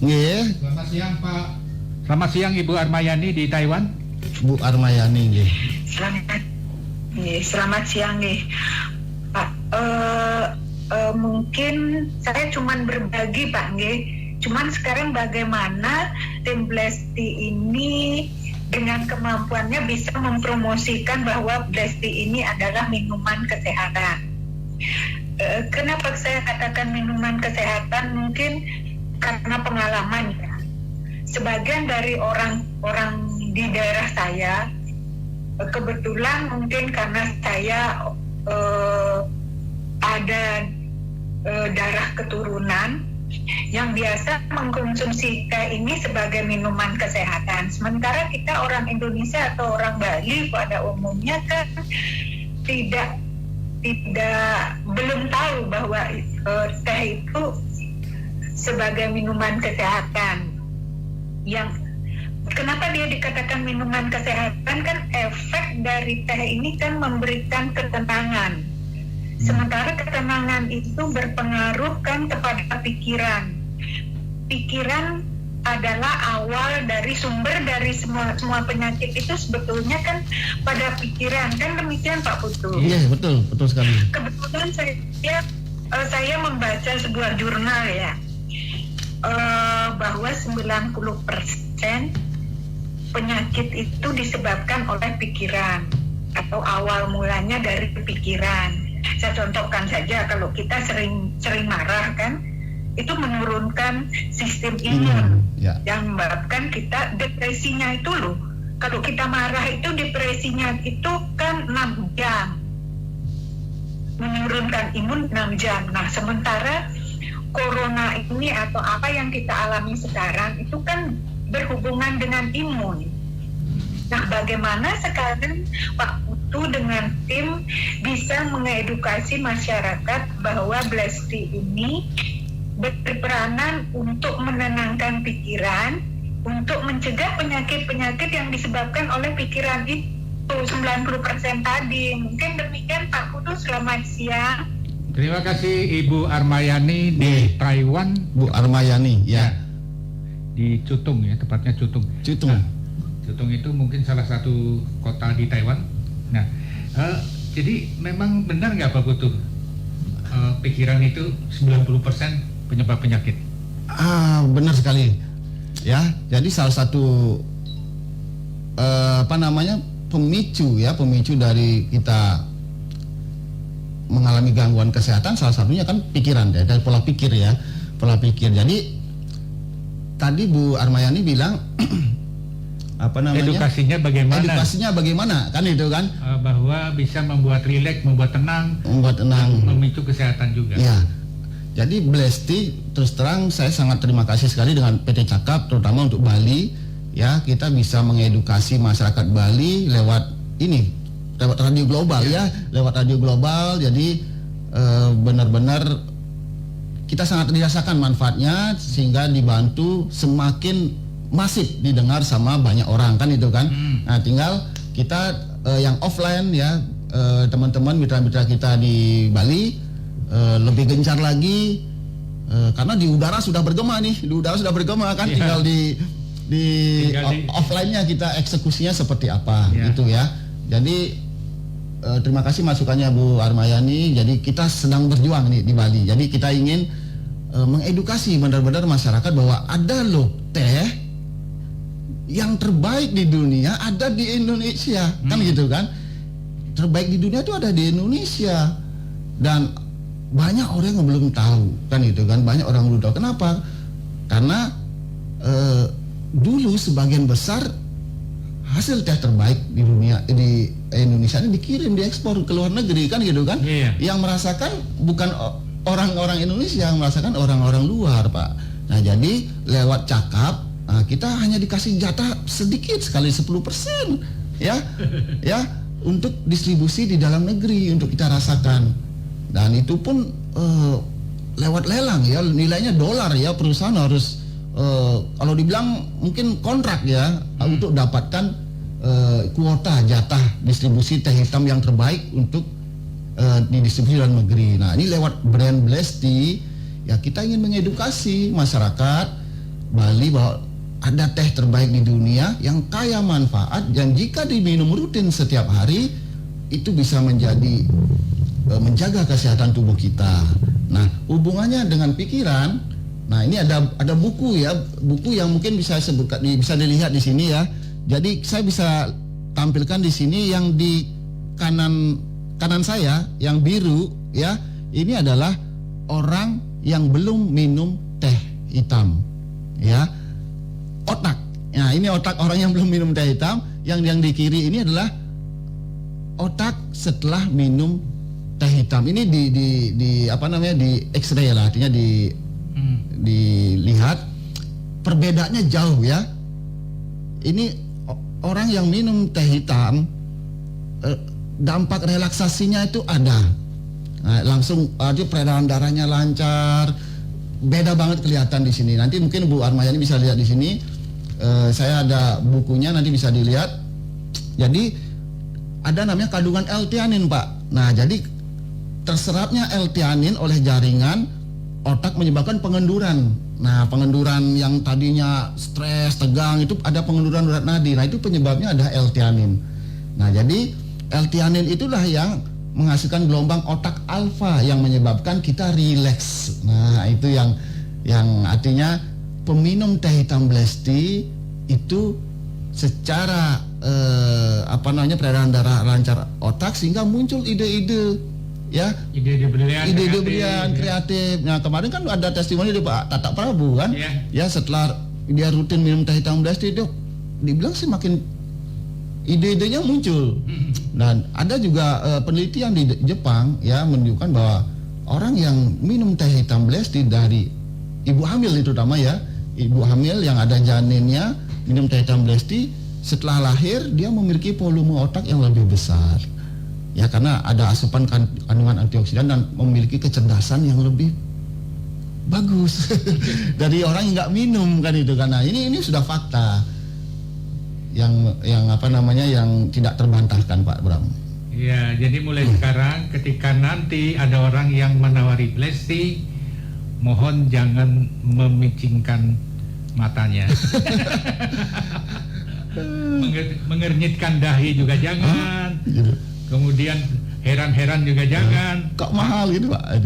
Nggih. Selamat siang Pak. Selamat siang Ibu Armayani di Taiwan. Bu Armayani nggih. Selamat siang nih Pak. Mungkin saya cuman berbagi Pak nggih. Cuman sekarang bagaimana tim Blesti ini dengan kemampuannya bisa mempromosikan bahwa Blesti ini adalah minuman kesehatan. Kenapa saya katakan minuman kesehatan? Mungkin karena pengalaman ya. Sebagian dari orang-orang di daerah saya, kebetulan mungkin karena saya ada darah keturunan yang biasa mengkonsumsi teh ini sebagai minuman kesehatan. Sementara kita orang Indonesia atau orang Bali pada umumnya kan belum tahu bahwa teh itu sebagai minuman kesehatan. Yang kenapa dia dikatakan minuman kesehatan, kan efek dari teh ini kan memberikan ketenangan. Sementara ketenangan itu berpengaruh kan kepada pikiran. Pikiran adalah awal dari sumber dari semua penyakit itu sebetulnya kan pada pikiran, kan demikian Pak Putu? Iya, betul sekali. Kebetulan saya membaca sebuah jurnal ya, bahwa 90% penyakit itu disebabkan oleh pikiran atau awal mulanya dari pikiran. Saya contohkan saja, kalau kita sering marah kan, itu menurunkan sistem imun yang menyebabkan kita depresinya itu loh. Kalau kita marah itu depresinya itu kan 6 jam. Menurunkan imun 6 jam. Nah, sementara corona ini atau apa yang kita alami sekarang itu kan berhubungan dengan imun. Nah, bagaimana sekarang Pak Putu dengan tim bisa mengedukasi masyarakat bahwa Blesti ini berperanan untuk menenangkan pikiran, untuk mencegah penyakit-penyakit yang disebabkan oleh pikiran itu 90% tadi. Mungkin demikian Pak Putu, selamat siang. Terima kasih Ibu Armayani di Taiwan. Bu Armayani ya. Di Cutung ya, tepatnya Cutung. Cutung. Nah, Cutung itu mungkin salah satu kota di Taiwan. Nah, jadi memang benar nggak Pak Putu? Pikiran itu 90% penyebab penyakit. Benar sekali. Ya, jadi salah satu pemicu dari kita mengalami gangguan kesehatan, salah satunya kan pikiran ya, dari pola pikir. Jadi tadi Bu Armayani bilang edukasinya bagaimana kan itu kan, bahwa bisa membuat rileks, membuat tenang, memicu kesehatan juga. Ya. Jadi Blesti, terus terang saya sangat terima kasih sekali dengan PT Cakap, terutama untuk Bali. Ya, kita bisa mengedukasi masyarakat Bali lewat radio global lewat radio global. Jadi benar-benar kita sangat dirasakan manfaatnya, sehingga dibantu semakin masif didengar sama banyak orang kan itu kan. Nah, tinggal kita yang offline ya, teman-teman mitra-mitra kita di Bali lebih gencar lagi, karena di udara sudah bergema kan, tinggal di offline-nya kita eksekusinya seperti apa gitu ya. Jadi terima kasih masukannya Bu Armayani. Jadi kita sedang berjuang nih di Bali. Jadi kita ingin mengedukasi benar-benar masyarakat bahwa ada loh teh yang terbaik di dunia ada di Indonesia, kan gitu kan? Terbaik di dunia itu ada di Indonesia, dan banyak orang yang belum tahu, kan gitu kan? Banyak orang belum tahu. Kenapa? Karena dulu sebagian besar hasil teh terbaik di dunia di Indonesia ini dikirim, diekspor ke luar negeri, kan gitu kan? Yang merasakan bukan orang-orang Indonesia, yang merasakan orang-orang luar, Pak. Nah, jadi lewat cakap kita hanya dikasih jatah sedikit sekali 10% ya. Ya, untuk distribusi di dalam negeri untuk kita rasakan. Dan itu pun lewat lelang ya, nilainya dolar ya, perusahaan harus kalau dibilang mungkin kontrak ya untuk dapatkan kuota jatah distribusi teh hitam yang terbaik untuk didistribusi dalam negeri. Nah, ini lewat brand Blesti ya, kita ingin mengedukasi masyarakat Bali bahwa ada teh terbaik di dunia yang kaya manfaat, dan jika diminum rutin setiap hari itu bisa menjaga kesehatan tubuh kita. Nah, hubungannya dengan pikiran. Nah, ini ada buku ya, buku yang mungkin bisa bisa dilihat di sini ya. Jadi saya bisa tampilkan di sini yang di kanan saya yang biru ya. Ini adalah orang yang belum minum teh hitam ya. Otak. Nah, ini otak orang yang belum minum teh hitam. Yang di kiri ini adalah otak setelah minum teh hitam. Ini di apa namanya, di X-ray lah, artinya dilihat perbedaannya jauh ya. Ini orang yang minum teh hitam dampak relaksasinya itu ada. Nah, langsung peredaran darahnya lancar. Beda banget kelihatan di sini. Nanti mungkin Bu Armayani bisa lihat di sini. Saya ada bukunya, nanti bisa dilihat. Jadi ada namanya kandungan L-theanin, Pak. Nah, jadi terserapnya L-theanin oleh jaringan otak menyebabkan pengenduran. Nah, pengenduran yang tadinya stres, tegang, itu ada pengenduran urat nadi. Nah, itu penyebabnya ada L-theanin. Nah, jadi L-theanin itulah yang menghasilkan gelombang otak alfa yang menyebabkan kita rileks. Nah, itu yang artinya peminum teh hitam Blesti itu secara peredaran darah lancar otak, sehingga muncul ide-ide ya, ide-ide brilian kreatif. Nah, kemarin kan ada testimoni dari Pak Tatak Prabu kan, ya setelah dia rutin minum teh hitam Blesti, dia dibilang sih makin ide-idenya muncul. Dan ada juga penelitian di Jepang ya menunjukkan bahwa orang yang minum teh hitam Blesti dari ibu hamil, itu terutama ya, ibu hamil yang ada janinnya minum teh hitam Blesti, setelah lahir dia memiliki volume otak yang lebih besar. Ya, karena ada asupan kandungan antioksidan dan memiliki kecerdasan yang lebih bagus dari orang yang nggak minum, kan itu. Karena ini sudah fakta yang tidak terbantahkan, Pak Bram. Ya, jadi mulai sekarang ketika nanti ada orang yang menawari Blesti, mohon jangan memicingkan matanya. Mengernyitkan dahi juga jangan. Kemudian heran-heran juga jangan. Kok mahal gitu, Pak?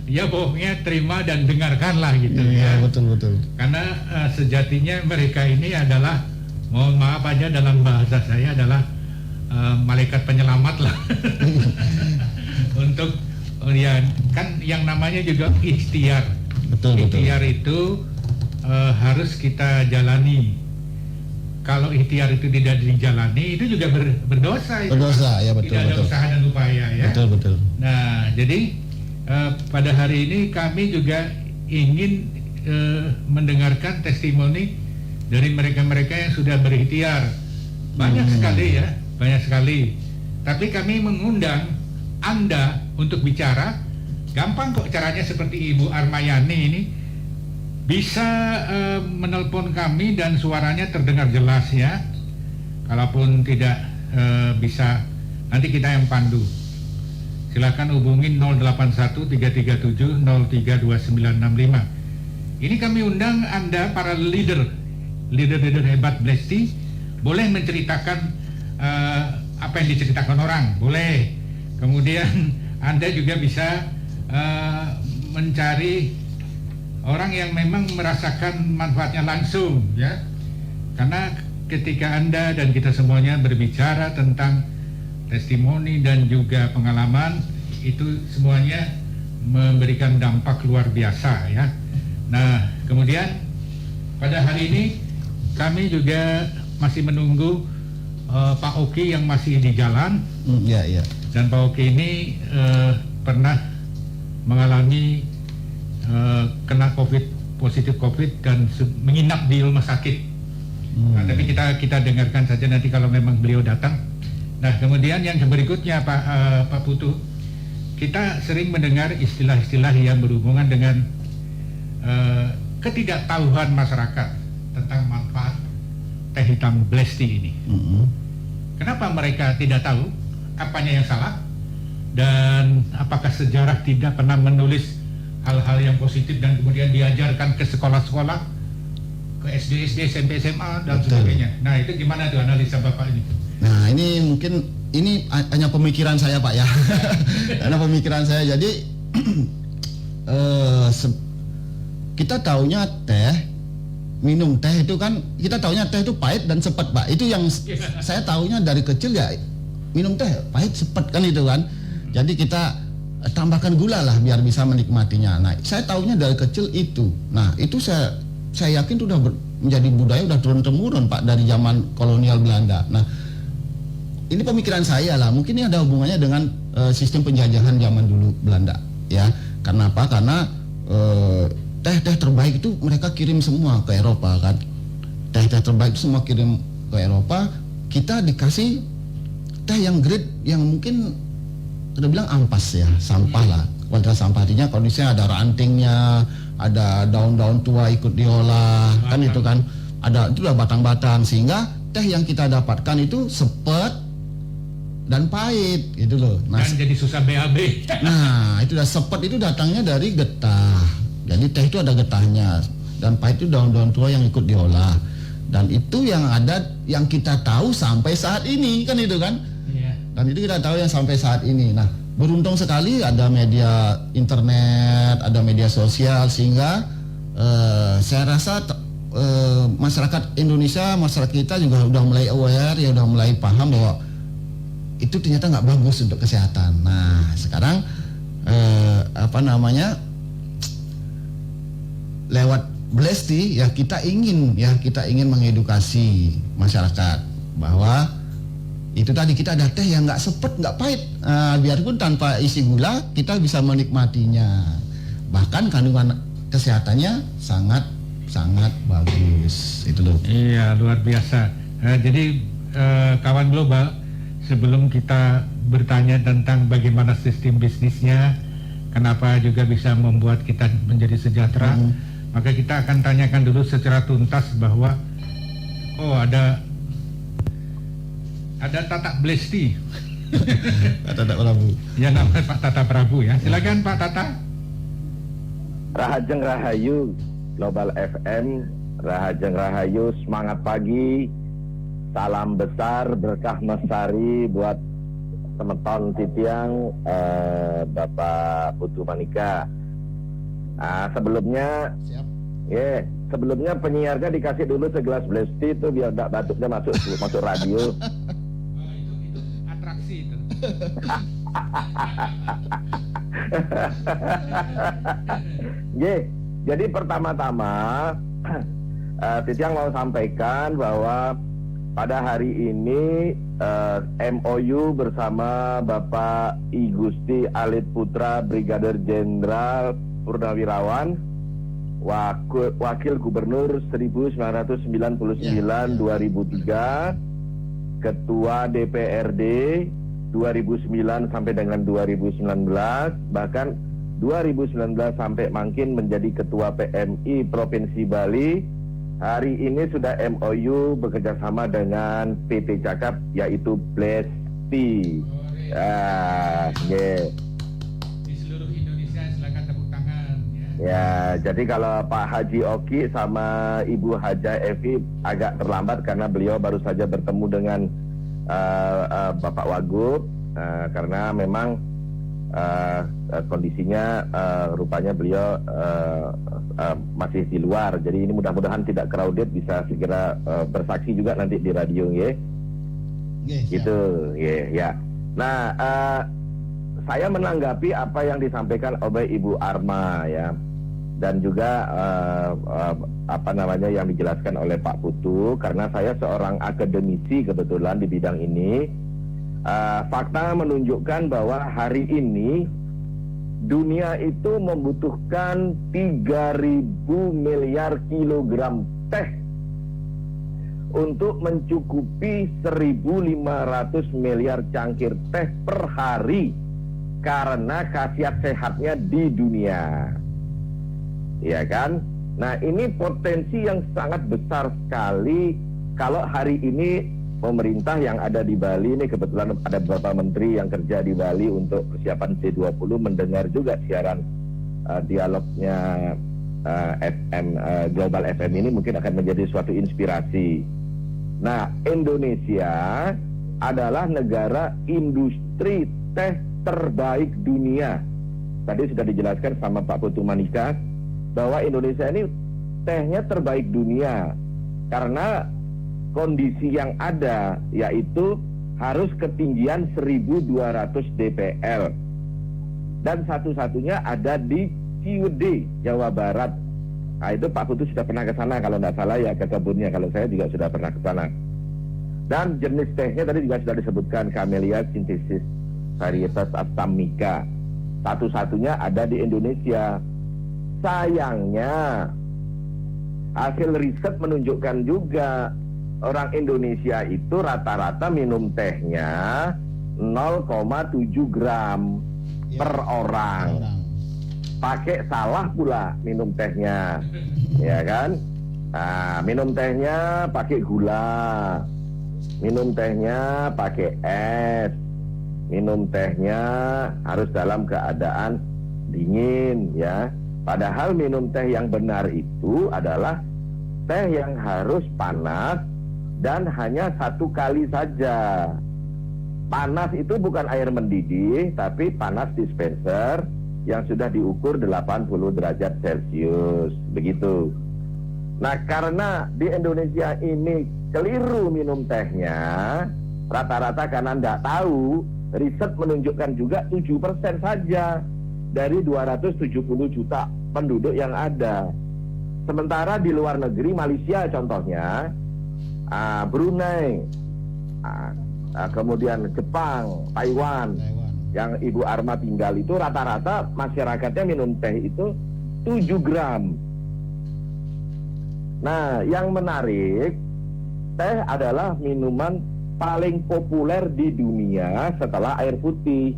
Ya, pokoknya terima dan dengarkanlah gitu ya. Betul. Karena sejatinya mereka ini adalah, mohon maaf aja dalam bahasa saya, adalah malaikat penyelamat lah. Untuk ya kan yang namanya juga ikhtiar. Ikhtiar itu harus kita jalani. Kalau ikhtiar itu tidak dijalani, itu juga berdosa. Berdosa ya, betul. Tidak ada usaha dan upaya ya. Betul. Nah, jadi pada hari ini kami juga ingin mendengarkan testimoni dari mereka-mereka yang sudah berikhtiar. Banyak sekali ya, banyak sekali. Tapi kami mengundang Anda untuk bicara. Gampang kok caranya, seperti Ibu Armayani ini bisa menelpon kami dan suaranya terdengar jelas ya. Kalaupun tidak bisa, nanti kita yang pandu. Silakan hubungin 081337032965. Ini kami undang Anda para leader hebat Blesti, boleh menceritakan apa yang diceritakan orang, boleh. Kemudian Anda juga bisa mencari orang yang memang merasakan manfaatnya langsung, ya. Karena ketika Anda dan kita semuanya berbicara tentang testimoni dan juga pengalaman, itu semuanya memberikan dampak luar biasa, ya. Nah, kemudian pada hari ini kami juga masih menunggu Pak Oki yang masih di jalan. Iya. Dan Pak Oki ini pernah mengalami kena positif COVID dan menginap di rumah sakit. Nah, tapi kita dengarkan saja nanti kalau memang beliau datang. Nah, kemudian yang berikutnya Pak Putu, kita sering mendengar istilah-istilah yang berhubungan dengan ketidaktahuan masyarakat tentang manfaat teh hitam Blesti ini. Kenapa mereka tidak tahu? Apanya yang salah? Dan apakah sejarah tidak pernah menulis hal-hal yang positif dan kemudian diajarkan ke sekolah-sekolah, ke SD, SMP, SMA dan sebagainya? Nah, itu gimana tuh analisa Bapak ini? Nah, ini mungkin ini hanya pemikiran saya, Pak, ya. Hanya pemikiran saya. Jadi kita taunya minum teh itu kan, kita taunya teh itu pahit dan sepet, Pak. Itu yang saya taunya dari kecil, ya, minum teh pahit sepet kan itu kan. Jadi kita tambahkan gula lah biar bisa menikmatinya. Nah, saya taunya dari kecil itu. Nah, itu saya yakin itu udah menjadi budaya, udah turun-temurun, Pak, dari zaman kolonial Belanda. Nah, ini pemikiran saya lah. Mungkin ini ada hubungannya dengan sistem penjajahan zaman dulu Belanda, ya. Karena apa? Karena teh terbaik itu mereka kirim semua ke Eropa kan. Teh terbaik itu semua kirim ke Eropa. Kita dikasih teh yang grade yang mungkin udah bilang ampas, ya, sampah lah. Kualitas sampah artinya kondisinya ada rantingnya, ada daun-daun tua ikut diolah, kan itu kan. Ada itu udah batang-batang, sehingga teh yang kita dapatkan itu sepet dan pahit gitu loh. Nah, dan jadi susah BAB. Nah, itu udah sepet itu datangnya dari getah. Jadi teh itu ada getahnya, dan pahit itu daun-daun tua yang ikut diolah. Dan itu yang ada, yang kita tahu sampai saat ini kan itu kan. Iya. Dan itu kita tahu yang sampai saat ini. Nah, beruntung sekali ada media internet, ada media sosial, sehingga saya rasa masyarakat Indonesia, masyarakat kita juga udah mulai aware, ya, udah mulai paham bahwa itu ternyata nggak bagus untuk kesehatan. Nah, sekarang lewat Blesti, ya, kita ingin mengedukasi masyarakat bahwa itu tadi, kita ada teh yang nggak sepet, nggak pahit, biarpun tanpa isi gula kita bisa menikmatinya. Bahkan kandungan kesehatannya sangat bagus. Itu loh. Iya, luar biasa. Jadi kawan global, sebelum kita bertanya tentang bagaimana sistem bisnisnya, kenapa juga bisa membuat kita menjadi sejahtera, maka kita akan tanyakan dulu secara tuntas bahwa ada Tata Blesti. Tata Prabu. Ya, namanya Pak Tata Prabu, ya. Silakan Pak Tata. Rahajeng Rahayu Global FM, Rahajeng Rahayu, semangat pagi, salam besar, berkah mesari buat teman-teman titiang Bapak Putu Manika. Sebelumnya, sebelumnya penyiarnya dikasih dulu segelas Blesti itu biar enggak batuknya masuk radio. Itu atraksi itu. Jadi pertama-tama Titiang mau sampaikan bahwa pada hari ini MOU bersama Bapak I Gusti Alit Putra Brigadir Jenderal Purnawirawan, Wakil Gubernur 1999-2003, Ketua DPRD 2009 sampai dengan 2019, bahkan 2019 sampai makin menjadi Ketua PMI Provinsi Bali. Hari ini sudah MOU bekerjasama dengan PT Cakap, yaitu Blesti. Di seluruh Indonesia silakan tepuk tangan, ya. Ya, jadi kalau Pak Haji Oki sama Ibu Haja Evi agak terlambat karena beliau baru saja bertemu dengan Bapak Wagub, karena memang kondisinya rupanya beliau masih di luar. Jadi ini mudah-mudahan tidak crowded, bisa segera bersaksi juga nanti di radio, ya. Gitu, ya. Nah, saya menanggapi apa yang disampaikan oleh Ibu Arma, ya, dan juga yang dijelaskan oleh Pak Putu, karena saya seorang akademisi kebetulan di bidang ini. Fakta menunjukkan bahwa hari ini dunia itu membutuhkan 3.000 miliar kilogram teh untuk mencukupi 1.500 miliar cangkir teh per hari karena khasiat sehatnya di dunia. Ya kan? Nah, ini potensi yang sangat besar sekali kalau hari ini pemerintah yang ada di Bali, ini kebetulan ada beberapa menteri yang kerja di Bali untuk persiapan G20, mendengar juga siaran dialognya Global FM ini, mungkin akan menjadi suatu inspirasi. Nah, Indonesia adalah negara industri teh terbaik dunia. Tadi sudah dijelaskan sama Pak Putu Manika bahwa Indonesia ini tehnya terbaik dunia karena kondisi yang ada, yaitu harus ketinggian 1.200 dpl dan satu-satunya ada di Ciwidey, Jawa Barat. Nah, itu Pak Putu sudah pernah ke sana kalau tidak salah, ya, ke kebunnya. Kalau saya juga sudah pernah ke sana. Dan jenis tehnya tadi juga sudah disebutkan, Camellia sinensis varietas Assamica. Satu-satunya ada di Indonesia. Sayangnya hasil riset menunjukkan juga orang Indonesia itu rata-rata minum tehnya 0,7 gram per orang. Pakai salah pula minum tehnya, ya kan? Nah, minum tehnya pakai gula, minum tehnya pakai es, minum tehnya harus dalam keadaan dingin, ya. Padahal minum teh yang benar itu adalah teh yang harus panas dan hanya 1 kali saja. Panas itu bukan air mendidih, tapi panas dispenser yang sudah diukur 80 derajat Celcius, begitu. Nah, karena di Indonesia ini keliru minum tehnya, rata-rata karena tidak tahu, riset menunjukkan juga 7% saja dari 270 juta penduduk yang ada. Sementara di luar negeri, Malaysia contohnya, Brunei, kemudian Jepang, Taiwan, yang Ibu Arma tinggal itu rata-rata masyarakatnya minum teh itu 7 gram. Nah, yang menarik, teh adalah minuman paling populer di dunia setelah air putih.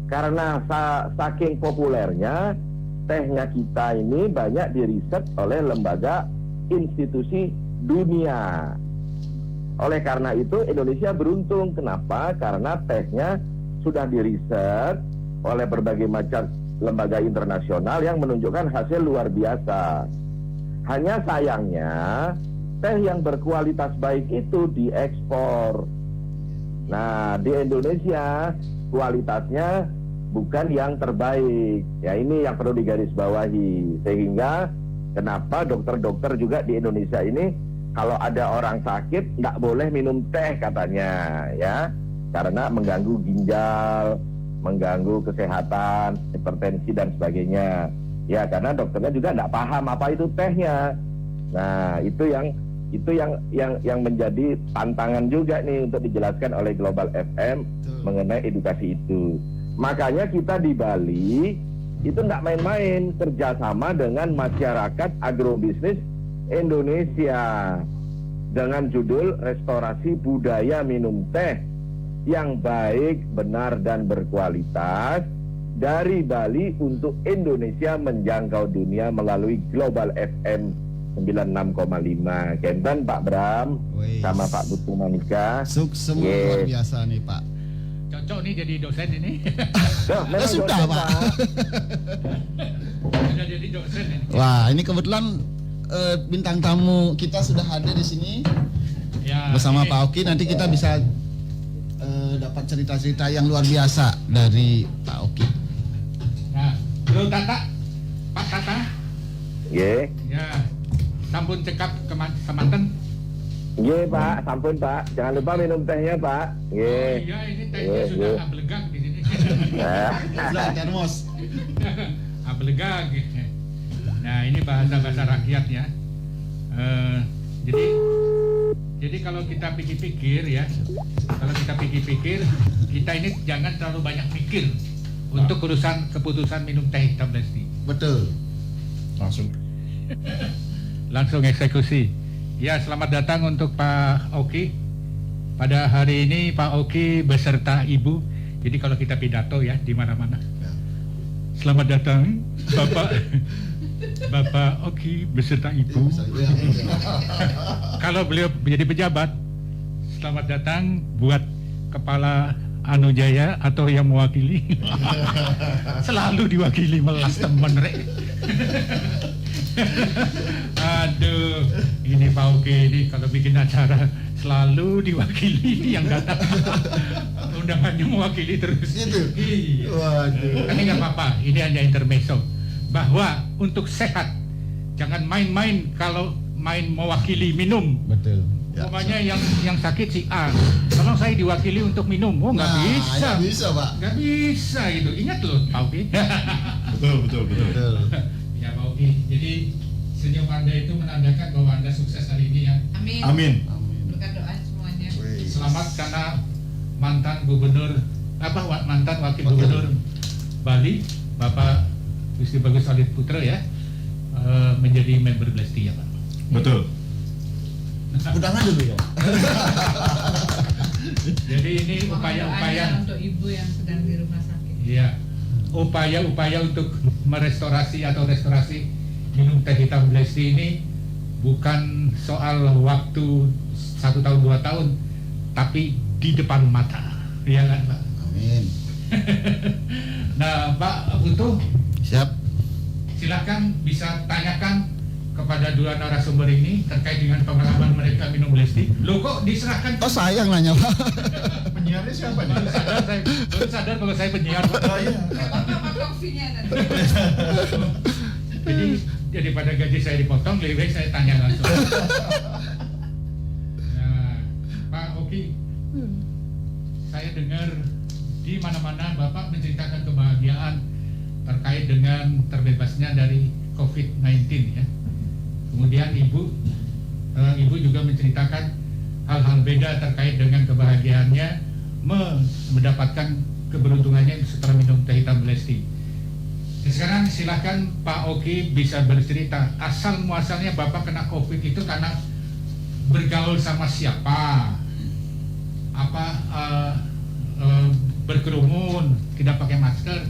Karena saking populernya, tehnya kita ini banyak diriset oleh lembaga institusi dunia. Oleh karena itu Indonesia beruntung. Kenapa? Karena tehnya sudah diriset oleh berbagai macam lembaga internasional yang menunjukkan hasil luar biasa. Hanya sayangnya teh yang berkualitas baik itu diekspor. Nah, di Indonesia kualitasnya bukan yang terbaik. Ya, ini yang perlu digarisbawahi. Sehingga kenapa dokter-dokter juga di Indonesia ini kalau ada orang sakit nggak boleh minum teh katanya, ya, karena mengganggu ginjal, mengganggu kesehatan, hipertensi dan sebagainya. Ya, karena dokternya juga nggak paham apa itu tehnya. Nah, itu yang menjadi tantangan juga nih untuk dijelaskan oleh Global FM mengenai edukasi itu. Makanya kita di Bali itu nggak main-main, kerjasama dengan masyarakat agrobisnis Indonesia dengan judul Restorasi Budaya Minum Teh yang baik, benar, dan berkualitas dari Bali untuk Indonesia menjangkau dunia melalui Global FM 96,5. Kenten Pak Bram sama Pak Putu Manika. Sukses luar biasa nih Pak. Cocok nih jadi dosen ini. Sudah Pak. Sudah jadi dosen ini. Wah, ini kebetulan bintang tamu kita sudah hadir di sini. Ya, bersama ini- Pak Oki. Nanti kita bisa dapat cerita-cerita yang luar biasa dari Pak Oki. Nah, Bro Tata, Pak Tata, Nggih. ya, sampun cekap ke semanten. Nggih, Pak, sampun, Pak. Jangan lupa minum tehnya, Pak. Oh Nggih. iya, ini tehnya Nggih, sudah nggih. ablegag di sini. Sudah termos. Ablegag. Nah, ini bahasa-bahasa rakyat ya. Jadi kalau kita pikir-pikir ya, kita ini jangan terlalu banyak mikir untuk urusan keputusan minum teh hitam Lesti. Betul. Langsung eksekusi. Ya, selamat datang untuk Pak Oki. Pada hari ini Pak Oki beserta Ibu. Jadi kalau kita pidato ya di mana-mana. Selamat datang Bapak Oki beserta Ibu. Kalau beliau menjadi pejabat, selamat datang buat Kepala Anu Jaya atau yang mewakili. Selalu diwakili melas temen rek. Aduh, ini Pak Oki ini kalau bikin acara selalu diwakili yang datang. Undangannya mewakili terus. Gitu? Iya. Waduh. Tapi nggak apa-apa, ini hanya intermezzo. Bahwa untuk sehat, jangan main-main kalau main mewakili minum. Betul. Umpamanya yang sakit si A, tolong saya diwakili untuk minum. Oh nggak bisa. Nggak bisa, Pak. Nggak bisa gitu. Ingat loh, Pak Oki. Betul. Ya Pak Oki, jadi senyum Anda itu menandakan bahwa Anda sukses hari ini ya. Amin. Berkat doa semuanya. Selamat karena mantan wakil gubernur Bali, Bapak Gusti Bagus Alit Putra ya, menjadi member Blesti ya Pak. Betul. Undangan dulu ya. Jadi ini Mohon upaya-upaya, doanya untuk ibu yang sedang di rumah sakit. ya, upaya-upaya untuk restorasi minum teh hitam Blesti ini bukan soal waktu 1 tahun 2 tahun, tapi di depan mata, ya kan Pak? Amin. Nah Pak Putu, Siap. silakan bisa tanyakan kepada dua narasumber ini terkait dengan pengalaman mereka minum Blesti. Loh kok diserahkan? Oh, sayang nanya, Pak. Penyiarnya siapa nih? Baru sadar kalau saya penyiar Pak. Oh iya. Apa kopinya nanti? Jadi daripada gaji saya dipotong, lebih baik saya tanya langsung. Nah, Pak Oki, saya dengar di mana-mana Bapak menceritakan kebahagiaan terkait dengan terbebasnya dari COVID-19 ya. Kemudian Ibu juga menceritakan hal-hal beda terkait dengan kebahagiaannya mendapatkan keberuntungannya setelah minum teh hitam Blesti. Sekarang silakan Pak Oki bisa bercerita asal muasalnya Bapak kena COVID itu karena bergaul sama siapa, berkerumun, tidak pakai masker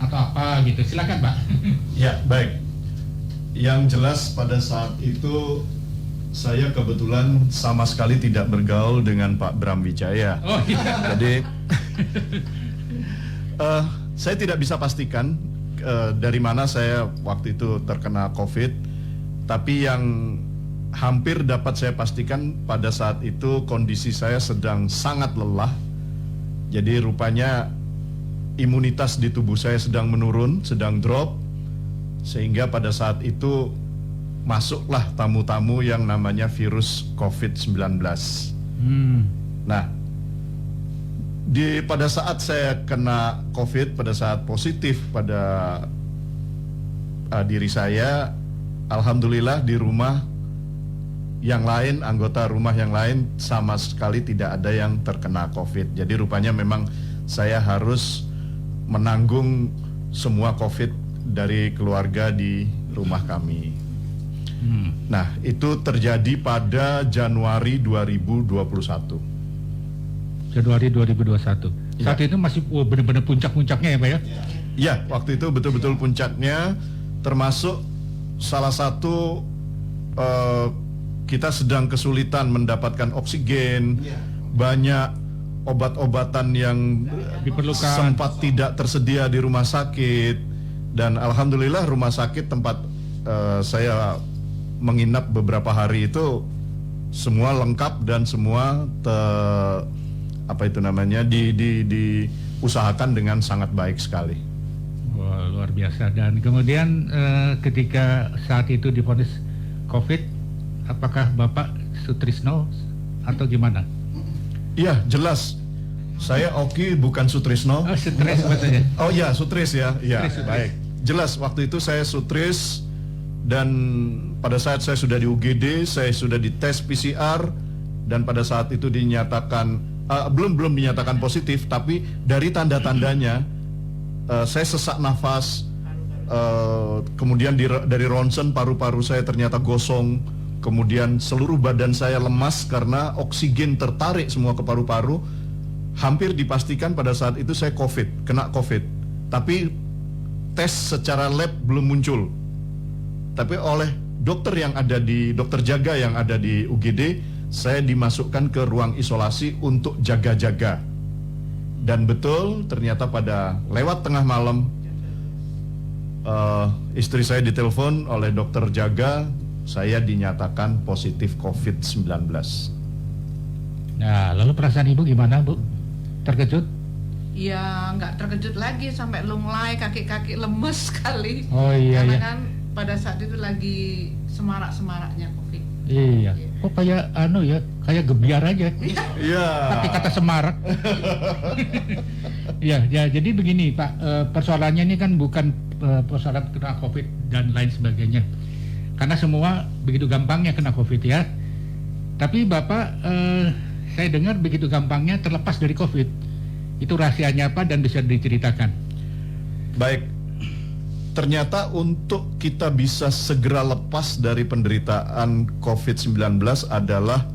atau apa gitu. Silakan Pak. Ya, baik. Yang jelas pada saat itu saya kebetulan sama sekali tidak bergaul dengan Pak Bram Wijaya. Oh iya. Jadi saya tidak bisa pastikan dari mana saya waktu itu terkena COVID. Tapi yang hampir dapat saya pastikan pada saat itu kondisi saya sedang sangat lelah. Jadi rupanya imunitas di tubuh saya sedang menurun, sedang drop. Sehingga pada saat itu masuklah tamu-tamu yang namanya virus COVID-19. Nah, pada saat saya kena COVID, pada saat positif pada diri saya, alhamdulillah di rumah yang lain, anggota rumah yang lain sama sekali tidak ada yang terkena COVID. Jadi rupanya memang saya harus menanggung semua COVID dari keluarga di rumah kami. Nah, itu terjadi pada Januari 2021. Januari 2021. Ya. Saat itu masih benar-benar puncak-puncaknya ya Pak ya? Ya, waktu itu betul-betul puncaknya, termasuk salah satu kita sedang kesulitan mendapatkan oksigen, banyak obat-obatan yang Diperlukan. sempat tidak tersedia di rumah sakit, dan alhamdulillah rumah sakit tempat saya menginap beberapa hari itu semua lengkap dan semua diusahakan dengan sangat baik sekali. Wah, luar biasa. Dan kemudian ketika saat itu divonis COVID, apakah Bapak Sutrisno atau gimana? Iya, jelas. Saya Oki, bukan Sutrisno. Oh, Sutris katanya. Oh iya, Sutris ya. Iya, Sutris. baik. Jelas waktu itu saya Sutris, dan pada saat saya sudah di UGD, saya sudah dites PCR, dan pada saat itu dinyatakan belum dinyatakan positif, tapi dari tanda-tandanya saya sesak nafas, kemudian dari ronsen paru-paru saya ternyata gosong, kemudian seluruh badan saya lemas karena oksigen tertarik semua ke paru-paru. Hampir dipastikan pada saat itu saya kena COVID, tapi tes secara lab belum muncul. Tapi oleh dokter jaga yang ada di UGD, saya dimasukkan ke ruang isolasi untuk jaga-jaga. Dan betul, ternyata pada lewat tengah malam, istri saya ditelepon oleh dokter jaga, saya dinyatakan positif COVID-19. Nah, lalu perasaan Ibu gimana, Bu? Terkejut? Ya nggak terkejut lagi, sampai lunglai, kaki-kaki lemes sekali. Oh iya, Karena iya. kan pada saat itu lagi semarak-semaraknya COVID. Iya. Kok kayak kayak gebiar aja. Iya. Tapi kata semarak. Ya, jadi begini Pak, persoalannya ini kan bukan persoalan kena COVID dan lain sebagainya. Karena semua begitu gampangnya kena COVID ya. Tapi Bapak, saya dengar begitu gampangnya terlepas dari COVID. Itu rahasianya apa dan bisa diceritakan? Baik, ternyata untuk kita bisa segera lepas dari penderitaan COVID-19 adalah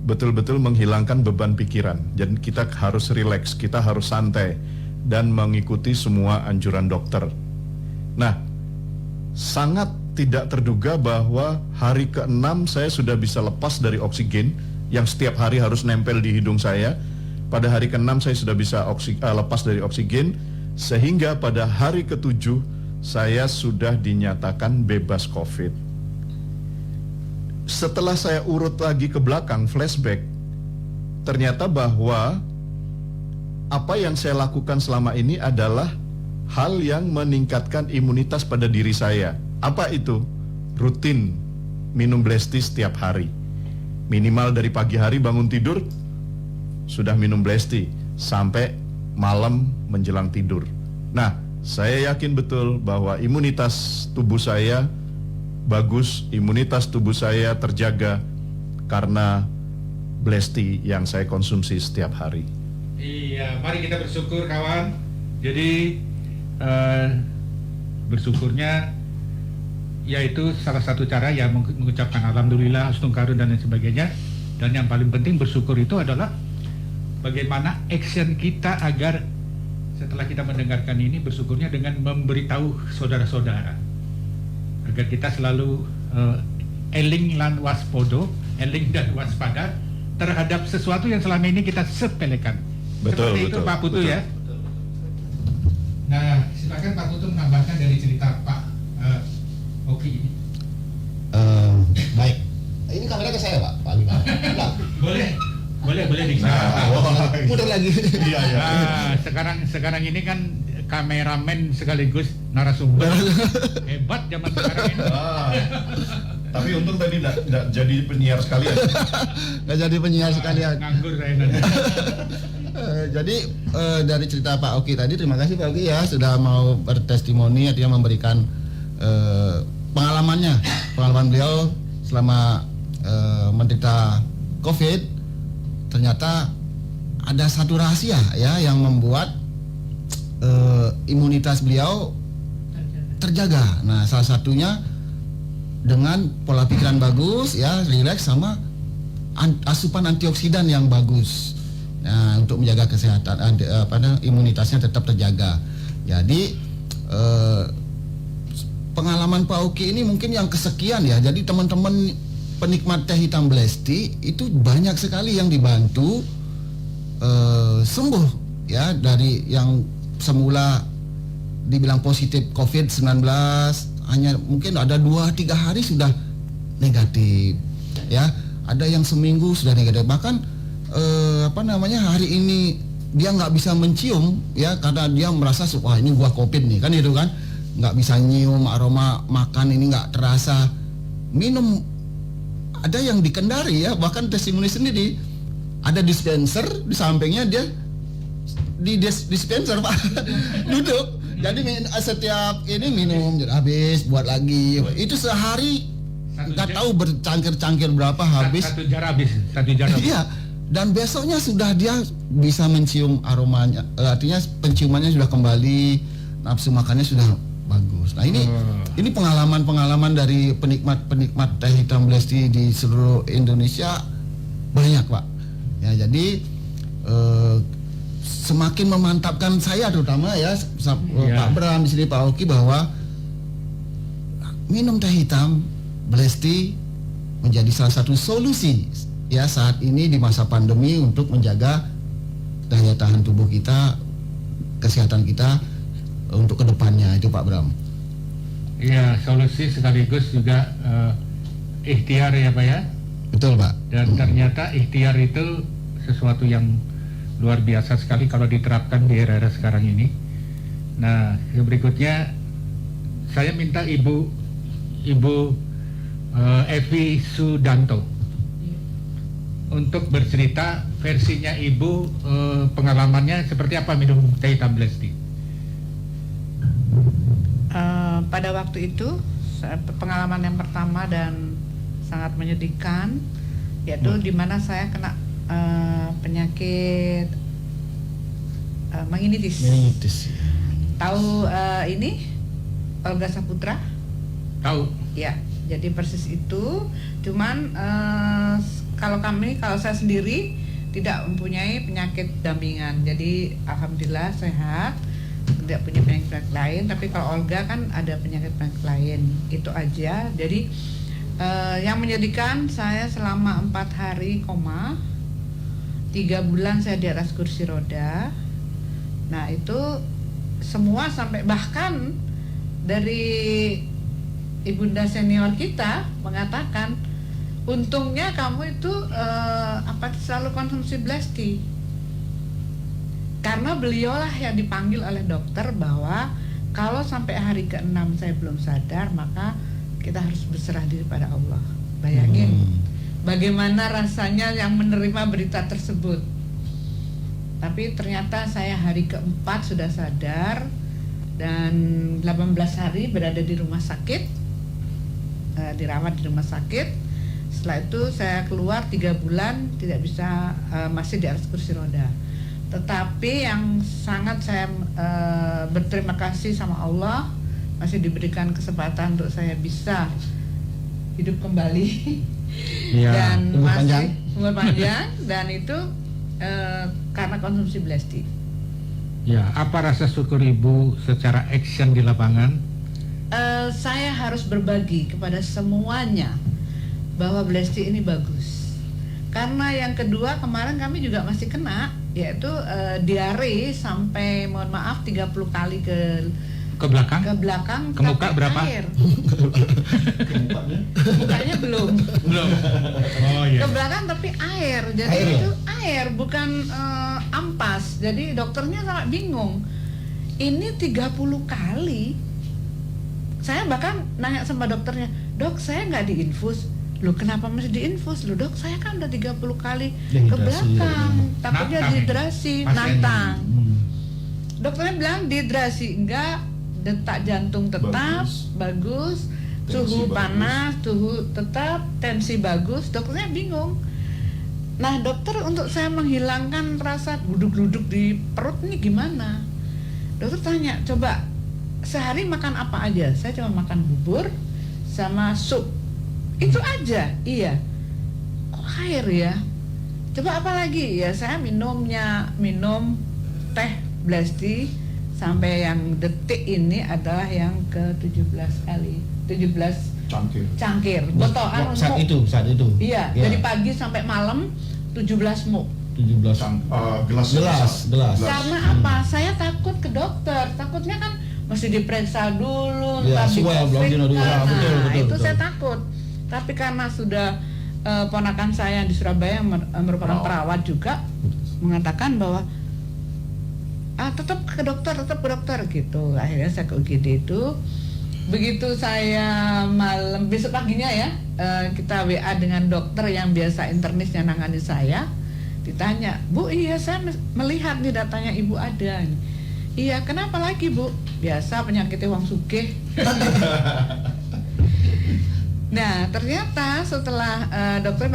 betul-betul menghilangkan beban pikiran. Jadi kita harus rileks, kita harus santai, dan mengikuti semua anjuran dokter. Nah, sangat tidak terduga bahwa hari ke-6 saya sudah bisa lepas dari oksigen yang setiap hari harus nempel di hidung saya. Pada hari ke-6 saya sudah bisa lepas dari oksigen, sehingga pada hari ke-7 saya sudah dinyatakan bebas COVID. Setelah saya urut lagi ke belakang, flashback, ternyata bahwa apa yang saya lakukan selama ini adalah hal yang meningkatkan imunitas pada diri saya. Apa itu? Rutin minum Blesti setiap hari. Minimal dari pagi hari bangun tidur sudah minum Blesti sampai malam menjelang tidur. Nah, saya yakin betul bahwa imunitas tubuh saya bagus, imunitas tubuh saya terjaga karena Blesti yang saya konsumsi setiap hari. Iya, mari kita bersyukur kawan. Jadi bersyukurnya yaitu salah satu cara ya mengucapkan alhamdulillah, astungkaru dan lain sebagainya. Dan yang paling penting bersyukur itu adalah bagaimana action kita agar setelah kita mendengarkan ini bersyukurnya dengan memberitahu saudara-saudara agar kita selalu eling lan waspodo, eling dan waspada terhadap sesuatu yang selama ini kita sepelekan. Betul, Seperti itu betul, Pak Putu betul. ya. Nah, silakan Pak Putu menambahkan dari cerita Pak Oki ini. Baik. Ini kamera ke saya, Pak. Pak Bima. Boleh di sana. Mudah lagi. Iya, iya. Nah, sekarang ini kan kameramen sekaligus narasumber. Hebat zaman sekarang ini. Tapi untung tadi tidak jadi penyiar sekalian. Nggak jadi penyiar sekalian. Nganggur saya nanti. Jadi dari cerita Pak Oki tadi, terima kasih Pak Oki ya sudah mau bertestimoni, artinya memberikan pengalaman beliau selama menderita COVID. Ternyata ada satu rahasia ya yang membuat imunitas beliau terjaga. Nah, salah satunya dengan pola pikiran bagus ya, rileks, sama asupan antioksidan yang bagus. Nah, untuk menjaga kesehatan imunitasnya tetap terjaga. Jadi pengalaman Pak Oki ini mungkin yang kesekian ya. Jadi teman-teman penikmat teh hitam Blesti itu banyak sekali yang dibantu sembuh ya, dari yang semula dibilang positif COVID-19 hanya mungkin ada 2-3 hari sudah negatif ya. ada yang seminggu sudah negatif, bahkan hari ini dia nggak bisa mencium ya karena dia merasa wah ini gua COVID nih kan, itu kan nggak bisa nyium, aroma makan ini nggak terasa, minum ada yang di Kendari ya, bahkan testimoni sendiri ada dispenser di sampingnya, dia di dispenser Pak duduk, jadi setiap ini minum habis buat lagi, itu sehari nggak tahu bercangkir-cangkir berapa habis. Satu jar habis. Iya, dan besoknya sudah dia bisa mencium aromanya, artinya penciumannya sudah kembali, nafsu makannya sudah bagus. Nah ini pengalaman dari penikmat teh hitam Blesti di seluruh Indonesia banyak Pak. Ya jadi semakin memantapkan saya terutama ya Pak Bram di sini, Pak Oki, bahwa minum teh hitam Blesti menjadi salah satu solusi ya saat ini di masa pandemi untuk menjaga daya tahan tubuh kita, kesehatan kita untuk kedepannya itu Pak Bram. Iya, solusi sekaligus juga ikhtiar ya Pak ya. Betul Pak. Dan ternyata ikhtiar itu sesuatu yang luar biasa sekali kalau diterapkan di era sekarang ini. Nah, berikutnya saya minta Ibu Evi Sudanto untuk bercerita versinya Ibu, pengalamannya seperti apa minum teh hitam Blesti. Pada waktu itu pengalaman yang pertama dan sangat menyedihkan, yaitu di mana saya kena penyakit meningitis. Tahu ini Olga Saputra? Tahu. Ya, jadi persis itu. Cuman kalau saya sendiri tidak mempunyai penyakit dampingan. Jadi alhamdulillah sehat, tidak punya penyakit lain. Tapi kalau Olga kan ada penyakit lain. Itu aja. Jadi yang menyedihkan, saya selama 4 hari koma, 3 bulan saya di atas kursi roda. Nah itu semua sampai bahkan dari ibunda senior kita mengatakan, untungnya kamu itu selalu konsumsi Blesti, karena beliaulah yang dipanggil oleh dokter bahwa kalau sampai hari ke-6 saya belum sadar, maka kita harus berserah diri pada Allah. Bayangin bagaimana rasanya yang menerima berita tersebut. Tapi ternyata saya hari ke-4 sudah sadar dan 18 hari berada di rumah sakit, dirawat di rumah sakit. Setelah itu saya keluar 3 bulan tidak bisa, masih di atas kursi roda. Tetapi yang sangat saya berterima kasih sama Allah, masih diberikan kesempatan untuk saya bisa hidup kembali dan umur panjang dan itu karena konsumsi Blesti. Ya, apa rasa syukur Ibu secara action di lapangan? Saya harus berbagi kepada semuanya bahwa Blesti ini bagus. Karena yang kedua, kemarin kami juga masih kena, yaitu diare sampai mohon maaf 30 kali ke belakang ke muka berapa? Air. Mukanya belum. Oh iya. Ke belakang tapi air. Jadi itu air bukan ampas. Jadi dokternya sangat bingung. Ini 30 kali. Saya bahkan nanya sama dokternya, "Dok, saya nggak diinfus." "Loh, kenapa mesti diinfus?" "Loh, Dok, saya kan udah 30 kali ke belakang. Takutnya dehidrasi, nantang." Dokternya bilang dehidrasi enggak, detak jantung tetap bagus, suhu panas, suhu tetap, tensi bagus. Dokternya bingung. Nah, dokter untuk saya menghilangkan rasa duduk-duduk di perut ini gimana? Dokter tanya, "Coba sehari makan apa aja?" Saya cuma makan bubur sama sup. Itu aja. Iya. Kok air ya? Coba apa lagi? Ya saya minum teh Blesti sampai yang detik ini adalah yang ke-17 kali. 17 cangkir. Botol saat itu. Iya, ya. dari pagi sampai malam 17 muk. 17 gelas. Karena apa? Saya takut ke dokter. Takutnya kan mesti diperiksa dulu, ya, betul. Saya takut. Tapi karena sudah ponakan saya di Surabaya yang merupakan perawat juga mengatakan bahwa tetap ke dokter gitu. Akhirnya saya ke UGD itu. Begitu saya malam besok paginya ya, kita WA dengan dokter yang biasa internisnya nangani saya. Ditanya, Bu, iya saya melihat nih datanya Ibu ada. Iya, kenapa lagi Bu? Biasa penyakitnya wong sugih. Nah, ternyata setelah dokter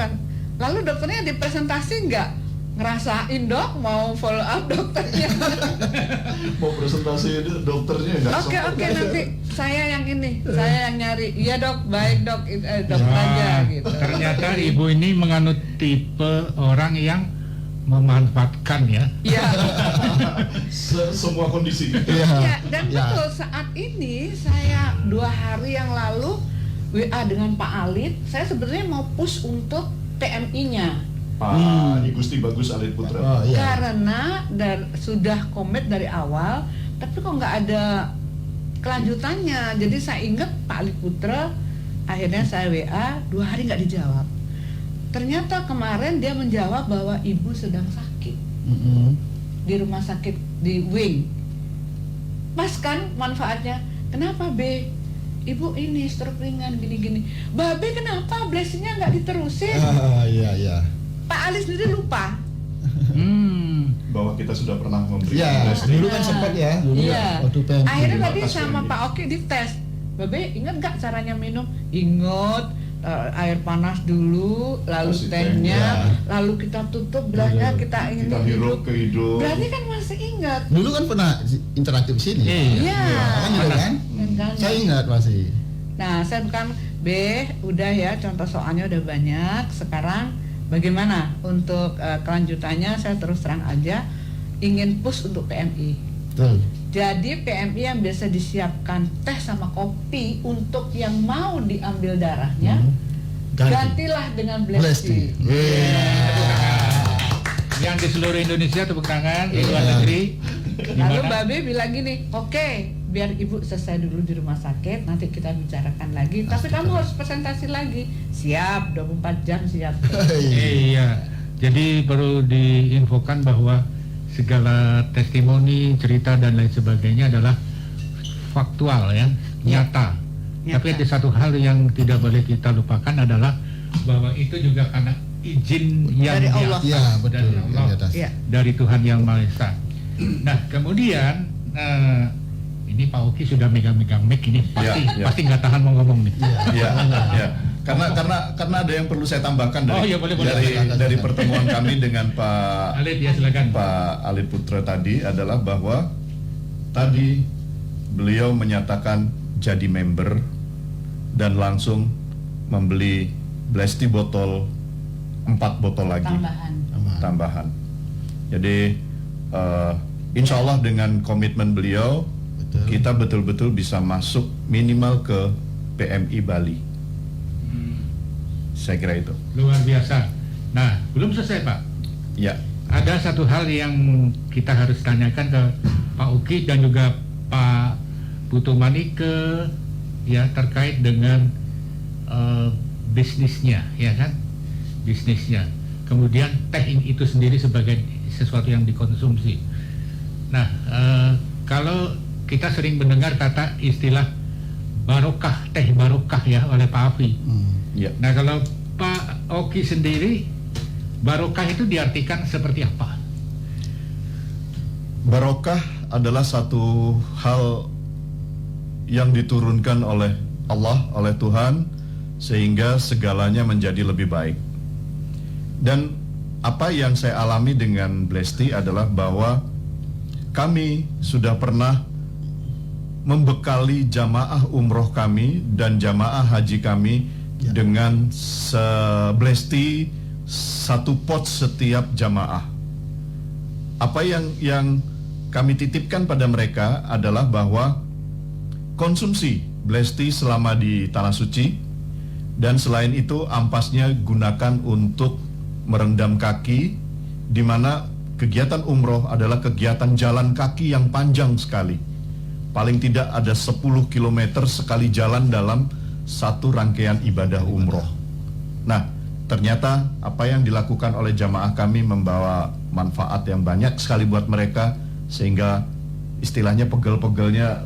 lalu dokternya dipresentasi nggak? Ngerasain dok, mau follow up dokternya. Mau presentasi dokternya nggak sempat. Oke, nanti saya yang nyari. Iya dok, baik dok, dokter aja gitu. Ternyata ibu ini menganut tipe orang yang memanfaatkan ya. Iya. Semua kondisi. Iya, dan betul saat ini saya 2 hari yang lalu WA dengan Pak Alit, saya sebenarnya mau push untuk PMI-nya. Pak Gusti Bagus Alit Putra. Karena sudah komit dari awal, tapi kok nggak ada kelanjutannya. Jadi saya ingat Pak Alit Putra, akhirnya saya WA 2 hari nggak dijawab. Ternyata kemarin dia menjawab bahwa ibu sedang sakit di rumah sakit di Wing. Pas kan manfaatnya. Kenapa B? Ibu ini stroke ringan gini-gini. Babe kenapa blessingnya nggak diterusin? Iya. Pak Ali sendiri lupa. Bahwa kita sudah pernah memberi dulu kan sempat ya. Waktu PMI. Akhirnya tadi sama Pak Oki dites. Babe ingat nggak caranya minum? Ingat. Air panas dulu, lalu tehnya, lalu kita tutup belahnya, kita ingin hidup ke hidup. Berarti kan masih ingat. Dulu kan pernah interaktif sini. Iya. Kan? Saya ingat masih. Nah, saya bukan B, udah ya, contoh soalnya udah banyak. Sekarang bagaimana untuk kelanjutannya? Saya terus terang aja ingin push untuk PMI. Betul. Jadi PMI yang biasa disiapkan teh sama kopi untuk yang mau diambil darahnya, gantilah dengan Blesti. Yang di seluruh Indonesia tepuk tangan, di luar negeri. Lalu Babe bilang gini, oke, biar ibu selesai dulu di rumah sakit, nanti kita bicarakan lagi. Tapi kamu harus presentasi lagi. Siap, 24 jam siap. Iya, jadi perlu diinfokan bahwa segala testimoni, cerita dan lain sebagainya adalah faktual ya, nyata. Tapi ada satu hal yang tidak boleh kita lupakan adalah bahwa itu juga karena izin yang dari Allah. Dari Allah, dari Tuhan Yang Maha Esa. Nah, kemudian ini Pak Oki sudah megang-megang mic ini, pasti nggak tahan mau ngomong nih. Iya. Karena ada yang perlu saya tambahkan dari pertemuan kami dengan Pak Alit, ya silakan. Pak Alit Putra tadi adalah bahwa tadi beliau menyatakan jadi member dan langsung membeli Blesti botol 4 botol lagi tambahan. Jadi insya Allah dengan komitmen beliau kita betul-betul bisa masuk minimal ke PMI Bali. Saya kira itu. Luar biasa. Nah, belum selesai Pak. Ya. Ada satu hal yang kita harus tanyakan ke Pak Uki dan juga Pak Putu Manike ya terkait dengan bisnisnya, ya kan? Bisnisnya. Kemudian teh itu sendiri sebagai sesuatu yang dikonsumsi. Nah, kalau kita sering mendengar kata istilah barokah, teh barokah ya oleh Pak Afi. Ya. Nah, kalau Pak Oki sendiri, barokah itu diartikan seperti apa? Barokah adalah satu hal yang diturunkan oleh Allah, oleh Tuhan, sehingga segalanya menjadi lebih baik. Dan apa yang saya alami dengan Blesti adalah bahwa kami sudah pernah membekali jamaah umroh kami dan jamaah haji kami dengan Blesti 1 pot setiap jamaah. Apa yang kami titipkan pada mereka adalah bahwa konsumsi Blesti selama di Tanah Suci, dan selain itu ampasnya gunakan untuk merendam kaki, di mana kegiatan umroh adalah kegiatan jalan kaki yang panjang sekali. Paling tidak ada 10 km sekali jalan dalam satu rangkaian ibadah umroh. Nah, ternyata apa yang dilakukan oleh jamaah kami membawa manfaat yang banyak sekali buat mereka, sehingga istilahnya pegel-pegelnya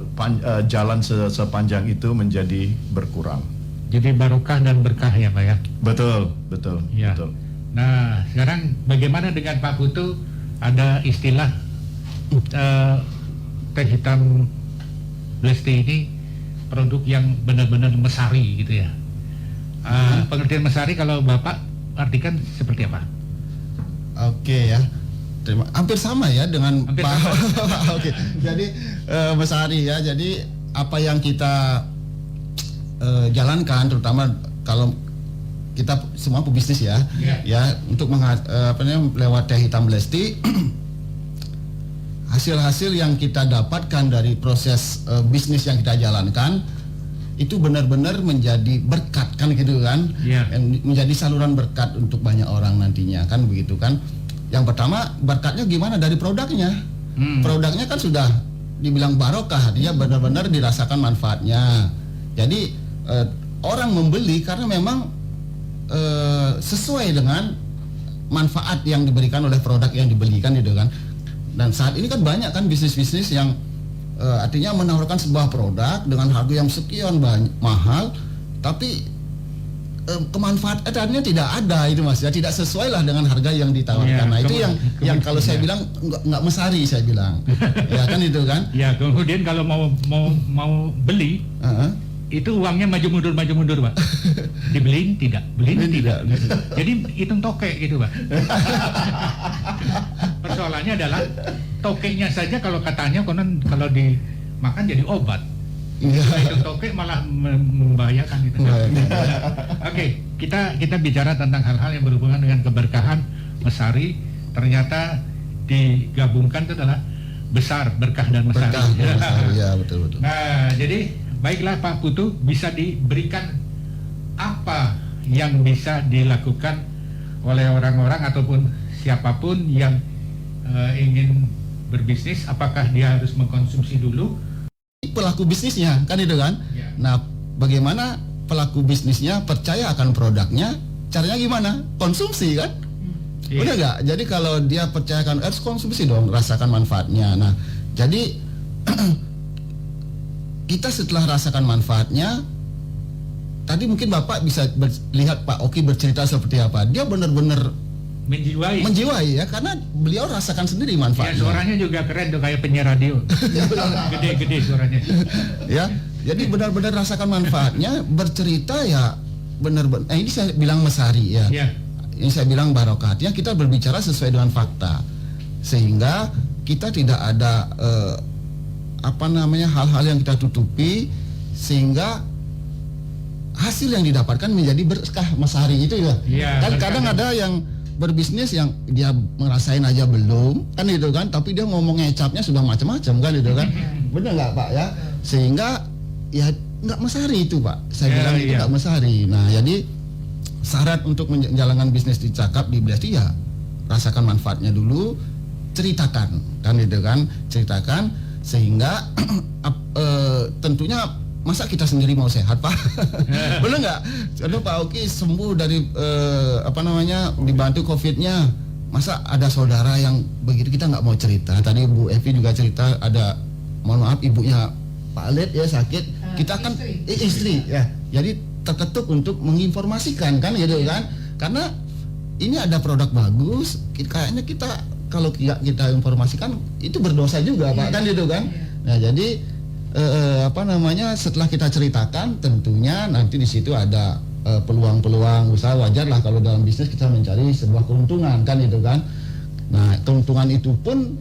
jalan sepanjang itu menjadi berkurang. Jadi barokah dan berkah ya Pak ya. Betul. Ya. Nah, sekarang bagaimana dengan Pak Putu? Ada istilah teh hitam Blesti ini produk yang benar-benar mesari gitu ya. Pengertian mesari kalau Bapak artikan seperti apa? Oke ya. Hampir sama ya dengan Hampir Pak. sama. Oke. Jadi mesari ya. Jadi apa yang kita jalankan, terutama kalau kita semua pebisnis ya, ya untuk lewat teh hitam Blesti, hasil-hasil yang kita dapatkan dari proses bisnis yang kita jalankan itu benar-benar menjadi berkat kan gitu kan, menjadi saluran berkat untuk banyak orang nantinya kan begitu kan. Yang pertama berkatnya gimana dari produknya, produknya kan sudah dibilang barokah, dia benar-benar dirasakan manfaatnya. Jadi orang membeli karena memang sesuai dengan manfaat yang diberikan oleh produk yang dibelikan gitu kan. Dan saat ini kan banyak kan bisnis-bisnis yang artinya menawarkan sebuah produk dengan harga yang sekian mahal, tapi kemanfaatannya tidak ada itu Mas ya, tidak sesuai lah dengan harga yang ditawarkan. Nah itu yang kalau saya bilang nggak mesari saya bilang, ya kan itu kan. Ya kemudian kalau mau beli, itu uangnya maju mundur Pak. Dibeliin tidak, beliin tidak. Jadi hitung tokek gitu Pak. Persoalannya adalah tokeknya saja kalau katanya konon kalau dimakan jadi obat. Hitung tokek malah membahayakan itu. Oke, kita bicara tentang hal-hal yang berhubungan dengan keberkahan mesari. Ternyata digabungkan itu adalah besar, berkah dan mesari. Berkah dan mesari, ya betul. Nah, jadi baiklah Pak Putu, bisa diberikan apa yang bisa dilakukan oleh orang-orang ataupun siapapun yang ingin berbisnis, apakah dia harus mengkonsumsi dulu? Pelaku bisnisnya kan itu kan. Ya. Nah, bagaimana pelaku bisnisnya percaya akan produknya? Caranya gimana? Konsumsi kan? Udah nggak? Jadi kalau dia percayakan harus konsumsi dong, rasakan manfaatnya. Nah, jadi kita setelah rasakan manfaatnya, tadi mungkin Bapak bisa lihat Pak Oki bercerita seperti apa. Dia benar-benar menjiwai ya, karena beliau rasakan sendiri manfaatnya. Ya, suaranya juga keren tuh kayak penyiar radio. Gede-gede suaranya. Ya, jadi benar-benar rasakan manfaatnya, bercerita ya benar-benar. Ini saya bilang mesari ya. Ini saya bilang barokah. Artinya kita berbicara sesuai dengan fakta, sehingga kita tidak ada hal-hal yang kita tutupi, sehingga hasil yang didapatkan menjadi berkah mesari itu ya. Kan kadang ada yang berbisnis yang dia ngerasain aja belum kan itu kan, tapi dia ngomong ngecapnya sudah macam-macam kan itu kan. Benar nggak Pak ya? Sehingga ya nggak mesari itu Pak. Saya bilang itu nggak mesari. Nah jadi syarat untuk menjalankan bisnis di Cakap di Blesti ya rasakan manfaatnya dulu, ceritakan kan itu kan, ceritakan sehingga tentunya masa kita sendiri mau sehat Pak? Benar nggak? Aduh Pak Oki sembuh dari dibantu COVID-nya. Masa ada saudara yang begitu kita nggak mau cerita? Tadi Bu Evi juga cerita ada, mohon maaf ibunya Pak Alet ya sakit. Kita kan istri ya. Jadi terketuk untuk menginformasikan kan gitu kan? Karena ini ada produk bagus. Kayaknya kita kalau kita informasikan itu berdosa juga Pak kan gitu kan? Nah jadi setelah kita ceritakan tentunya nanti di situ ada peluang-peluang usaha. Wajar lah kalau dalam bisnis kita mencari sebuah keuntungan kan itu kan. Nah keuntungan itu pun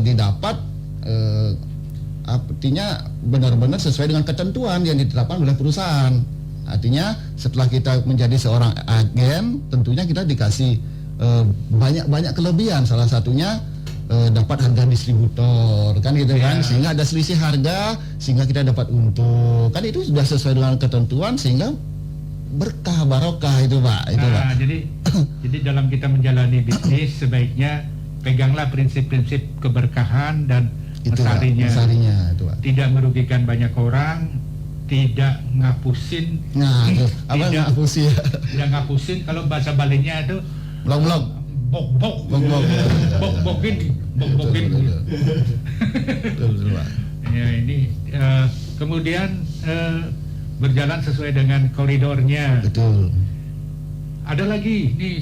didapat artinya benar-benar sesuai dengan ketentuan yang ditetapkan oleh perusahaan. Artinya setelah kita menjadi seorang agen tentunya kita dikasih banyak kelebihan, salah satunya dapat harga distributor kan gitu kan, sehingga ada selisih harga sehingga kita dapat untung kan, itu sudah sesuai dengan ketentuan sehingga berkah barokah itu Pak itu Pak. Jadi dalam kita menjalani bisnis sebaiknya peganglah prinsip-prinsip keberkahan dan mesarinya itu Pak. Tidak merugikan banyak orang, tidak ngapusin, Nah, itu apa Tidak. ngapusi ya? tidak ngapusin, kalau bahasa Balinya itu Blok-blok. bok-bok, Bok-bok. bok-bokin. Betul, Pak. Ya, ini kemudian berjalan sesuai dengan koridornya. Betul. Ada lagi ini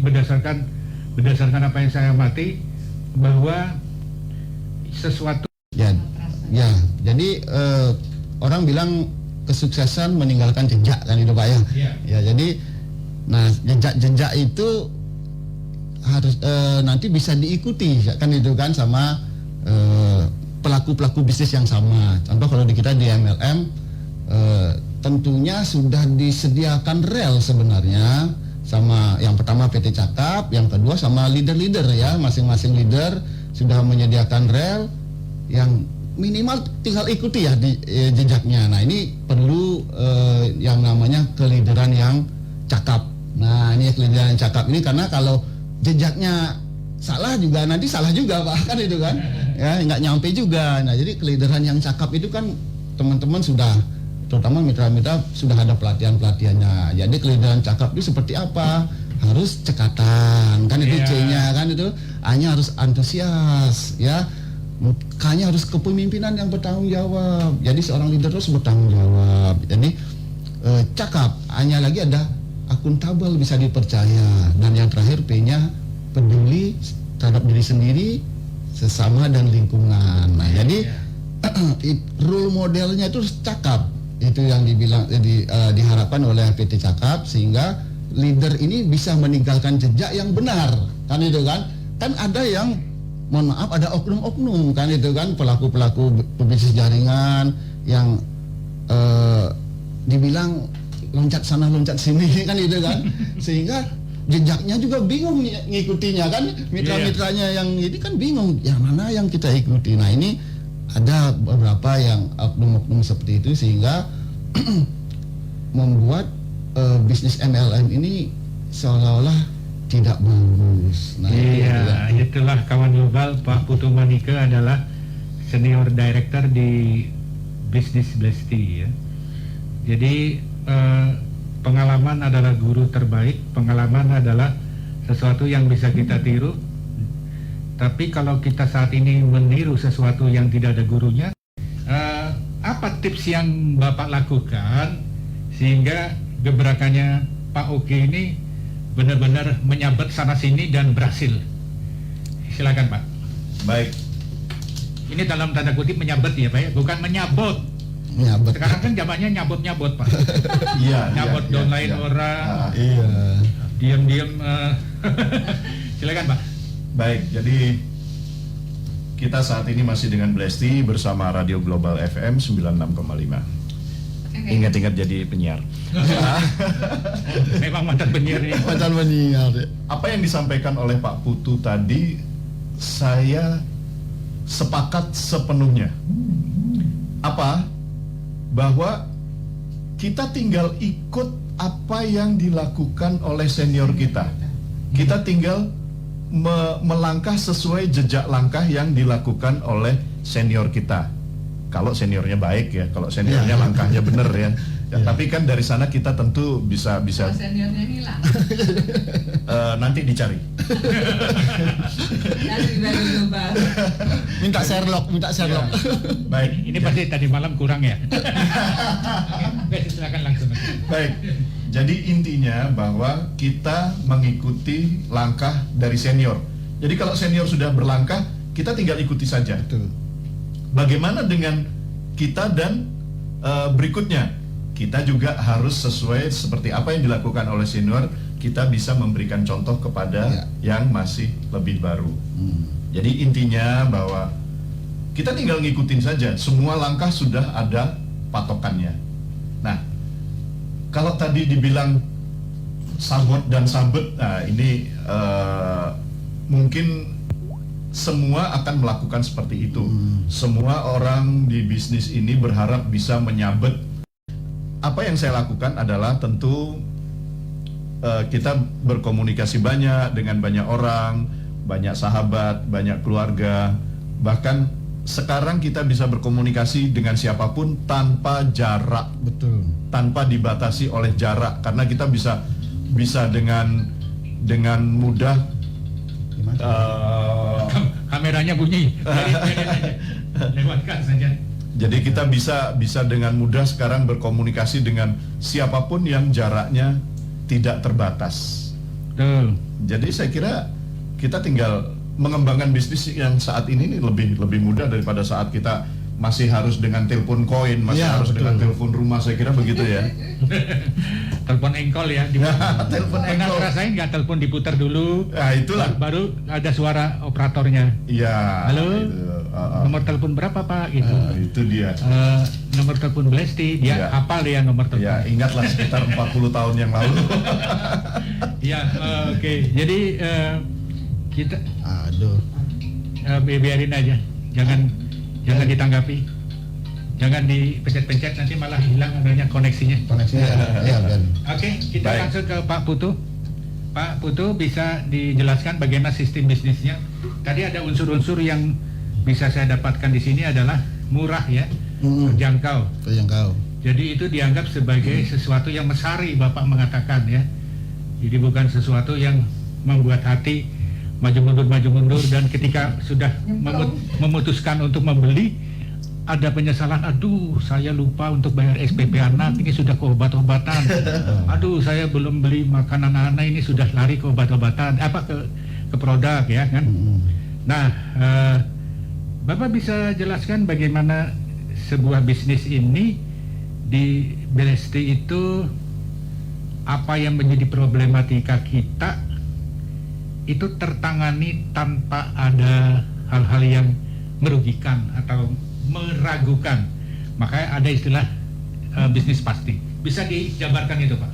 berdasarkan apa yang saya amati, bahwa sesuatu Ya, ya. Jadi orang bilang kesuksesan meninggalkan jejak kan itu Pak ya. ya, Ya, jadi nah jejak itu harus nanti bisa diikuti kan itu kan sama pelaku-pelaku bisnis yang sama. Contoh kalau di kita di MLM tentunya sudah disediakan rel sebenarnya sama yang pertama PT Cakap, yang kedua sama leader-leader ya, masing-masing leader sudah menyediakan rel yang minimal tinggal ikuti ya di jejaknya. Nah, ini perlu yang namanya kelideran yang cakap. Nah, ini kelideran yang cakap ini karena kalau jejaknya salah juga nanti salah juga Pak kan itu kan ya nggak nyampe juga. Nah, jadi kelideran yang cakap itu kan teman-teman sudah, terutama mitra-mitra sudah ada pelatihannya. Jadi kelideran cakap itu seperti apa? Harus cekatan kan itu C-nya kan itu, A-nya harus antusias ya. K-nya harus kepemimpinan yang bertanggung jawab. Jadi seorang leader harus bertanggung jawab. Jadi cakap, A-nya lagi ada akuntabel, bisa dipercaya. Dan yang terakhir P-nya peduli terhadap diri sendiri, sesama dan lingkungan. Nah, jadi role modelnya itu cakap. Itu yang diharapkan oleh PT Cakap, sehingga leader ini bisa meninggalkan jejak yang benar. Kan itu kan? Kan ada yang mohon maaf ada oknum-oknum kan itu kan, pelaku-pelaku pebisnis jaringan yang dibilang loncat sana loncat sini kan itu kan, sehingga jejaknya juga bingung ngikutinya kan, mitra-mitranya yang ini kan bingung yang mana yang kita ikuti. Nah, ini ada beberapa yang oknum-oknum seperti itu sehingga membuat bisnis MLM ini seolah-olah tidak bagus. Nah, iya, itulah kawan global. Pak Putu Manika adalah senior director di Business Blesti ya. Jadi pengalaman adalah guru terbaik, pengalaman adalah sesuatu yang bisa kita tiru. Tapi kalau kita saat ini meniru sesuatu yang tidak ada gurunya, apa tips yang Bapak lakukan sehingga gebrakannya Pak Oki ini benar-benar menyabet sana sini dan berhasil? Silakan Pak. Baik. Ini dalam tanda kutip menyabet ya Pak ya, bukan menyabot. Menyabet. Sekarang kan zamannya nyabot-nyabot Pak. Iya. Nyabot iya, downline iya. orang, Iya. diam-diam. Silakan Pak. Baik, jadi kita saat ini masih dengan Blesti bersama Radio Global FM 96,5. Ingat-ingat jadi penyiar. Memang mantan penyiar ini. Mantan penyiar. Apa yang disampaikan oleh Pak Putu tadi, saya sepakat sepenuhnya. Apa? Bahwa kita tinggal ikut apa yang dilakukan oleh senior kita. Kita tinggal melangkah sesuai jejak langkah yang dilakukan oleh senior kita. Kalau seniornya baik ya, kalau seniornya langkahnya benar ya. Tapi kan dari sana kita tentu bisa seniornya hilang. nanti dicari. Minta Sherlock. Ya. Baik. Ini pasti tadi malam kurang ya. Oke, silakan langsung. Baik. Jadi intinya bahwa kita mengikuti langkah dari senior. Jadi kalau senior sudah berlangkah, kita tinggal ikuti saja. Betul. Bagaimana dengan kita dan berikutnya? Kita juga harus sesuai seperti apa yang dilakukan oleh senior. Kita bisa memberikan contoh kepada yang masih lebih baru. Jadi intinya bahwa kita tinggal ngikutin saja. Semua langkah sudah ada patokannya. Nah, kalau tadi dibilang sabot dan sabet, nah ini mungkin semua akan melakukan seperti itu. Semua orang di bisnis ini berharap bisa menyabet. Apa yang saya lakukan adalah tentu kita berkomunikasi banyak dengan banyak orang, banyak sahabat, banyak keluarga. Bahkan sekarang kita bisa berkomunikasi dengan siapapun tanpa jarak, Betul. tanpa dibatasi oleh jarak, karena kita bisa dengan mudah Kameranya bunyi. Biarin aja. Lewatkan saja. jadi kita bisa dengan mudah sekarang berkomunikasi dengan siapapun yang jaraknya tidak terbatas. Betul. Jadi saya kira kita tinggal mengembangkan bisnis yang saat ini nih lebih mudah daripada saat kita masih harus dengan telepon koin, masih Iya, harus betul. dengan telepon rumah, saya kira begitu ya. Telepon engkol ya. Telepon Pernah engkol. ngerasain nggak telepon diputar dulu? Nah, itulah. Baru ada suara operatornya. Iya. Halo. Itu, Nomor telepon berapa Pak? Gitu. itu dia. Nomor telepon Blesti, dia Iya. hafal ya nomor telepon. Ya, ingatlah sekitar 40 tahun yang lalu. Ya, oke. Jadi kita Aduh. biarin aja, jangan ditanggapi, jangan dipencet-pencet, nanti malah hilang adanya koneksinya. Koneksinya ya biar. Oke, kita Baik. langsung ke Pak Putu. Pak Putu, bisa dijelaskan bagaimana sistem bisnisnya? Tadi ada unsur-unsur yang bisa saya dapatkan di sini adalah murah ya, terjangkau. Terjangkau. Jadi itu dianggap sebagai sesuatu yang mesari, Bapak mengatakan ya. Jadi bukan sesuatu yang membuat hati maju mundur, dan ketika sudah memutuskan untuk membeli, ada penyesalan, aduh saya lupa untuk bayar SPP anak, ini sudah ke obat-obatan, aduh saya belum beli makanan anak, ini sudah lari ke obat-obatan, ke produk ya kan. Nah, Bapak bisa jelaskan bagaimana sebuah bisnis ini di Blesti itu, apa yang menjadi problematika kita itu tertangani tanpa ada hal-hal yang merugikan atau meragukan. Makanya ada istilah bisnis pasti. Bisa dijabarkan itu Pak?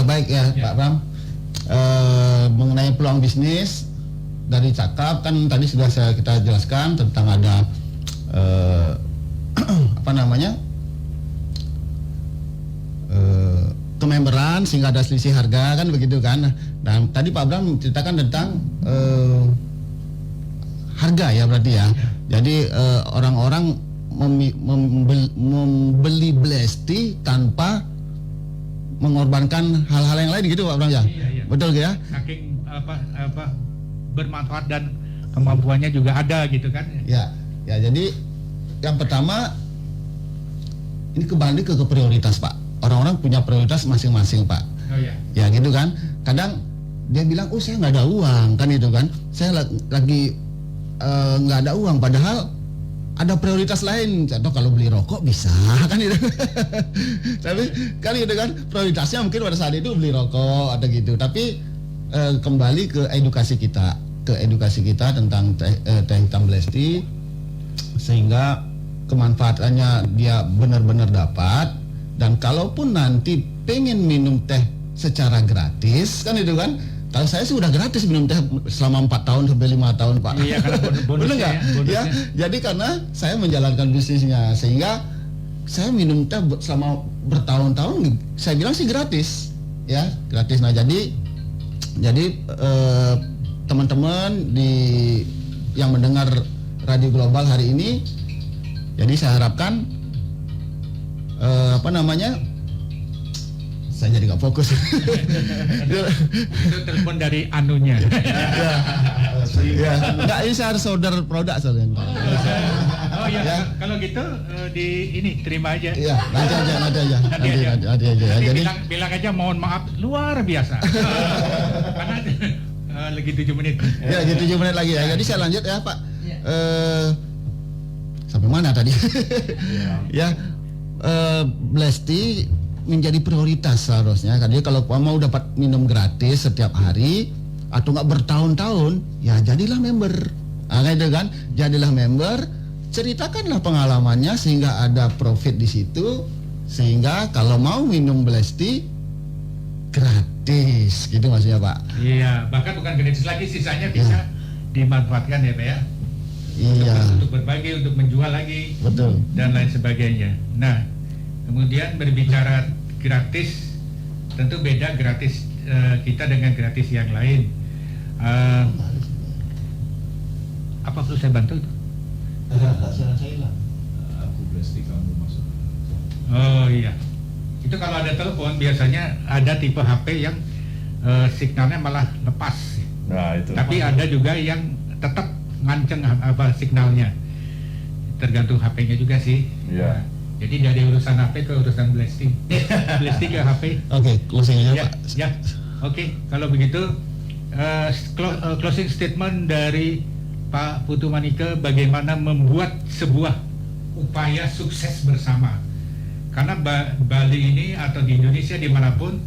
Baik ya, Pak Bram. Mengenai peluang bisnis dari Cakap kan tadi sudah kita jelaskan tentang ada kememberan sehingga ada selisih harga kan begitu kan. Dan tadi Pak Bram menceritakan tentang harga ya berarti ya. Jadi orang-orang membeli Blesti tanpa mengorbankan hal-hal yang lain gitu Pak Bram ya. Iya. Betul ya? Saking bermanfaat dan kemampuannya juga ada gitu kan. Ya, jadi yang pertama ini kembali ke prioritas Pak. Orang-orang punya prioritas masing-masing Pak. Oh ya. Ya gitu kan. Kadang dia bilang, oh saya nggak ada uang kan itu kan. Saya lagi nggak ada uang. Padahal ada prioritas lain. Contoh kalau beli rokok bisa kan itu. Tapi kan itu kan prioritasnya mungkin pada saat itu beli rokok ada gitu. Tapi kembali ke edukasi kita tentang teh hitam Blesti sehingga kemanfaatannya dia benar-benar dapat. Dan kalaupun nanti pengen minum teh secara gratis kan itu kan, kalau saya sih udah gratis minum teh selama 4 tahun sampai 5 tahun Pak. Iya, karena bonusnya bener nggak? ya, Ya, jadi karena saya menjalankan bisnisnya sehingga saya minum teh selama bertahun-tahun, saya bilang sih gratis ya, gratis. Nah jadi teman-teman yang mendengar Radio Global hari ini, jadi saya harapkan saya jadi nggak fokus. Itu telepon dari anunya. Ya, nggak, ini saya harus order produk soalnya. Oh iya, kalau gitu ini terima aja. Iya, nanti aja. Jadi bilang aja mohon maaf luar biasa. Karena lagi 7 menit. ya, jadi 7 menit lagi ya. Jadi saya lanjut ya Pak. Sampai mana tadi? Ya, Blesti menjadi prioritas seharusnya. Jadi kalau mau dapat minum gratis setiap hari atau nggak bertahun-tahun, ya jadilah member. Gitu kan? Jadilah member, ceritakanlah pengalamannya sehingga ada profit di situ, sehingga kalau mau minum Blesti gratis, gitu maksudnya Pak. Iya, bahkan bukan gratis lagi, sisanya bisa dimanfaatkan ya Pak ya. Iya. Untuk berbagi, untuk menjual lagi, Betul. dan lain sebagainya. Nah, kemudian berbicara gratis, tentu beda gratis kita dengan gratis yang lain. Apa perlu saya bantu itu? Suara saya hilang. Aku Blesti kamu masuk. Oh iya. Itu kalau ada telepon biasanya ada tipe HP yang signalnya malah lepas. Nah itu. Tapi ada juga yang tetap nganceng apa signalnya. Tergantung HP-nya juga sih. Iya. Jadi dari urusan HP ke urusan Blesti. Blesti ke HP. Oke, closing aja Ya, Pak. ya. Oke, kalau begitu closing statement dari Pak Putu Manika bagaimana membuat sebuah upaya sukses bersama. Karena Bali ini atau di Indonesia dimanapun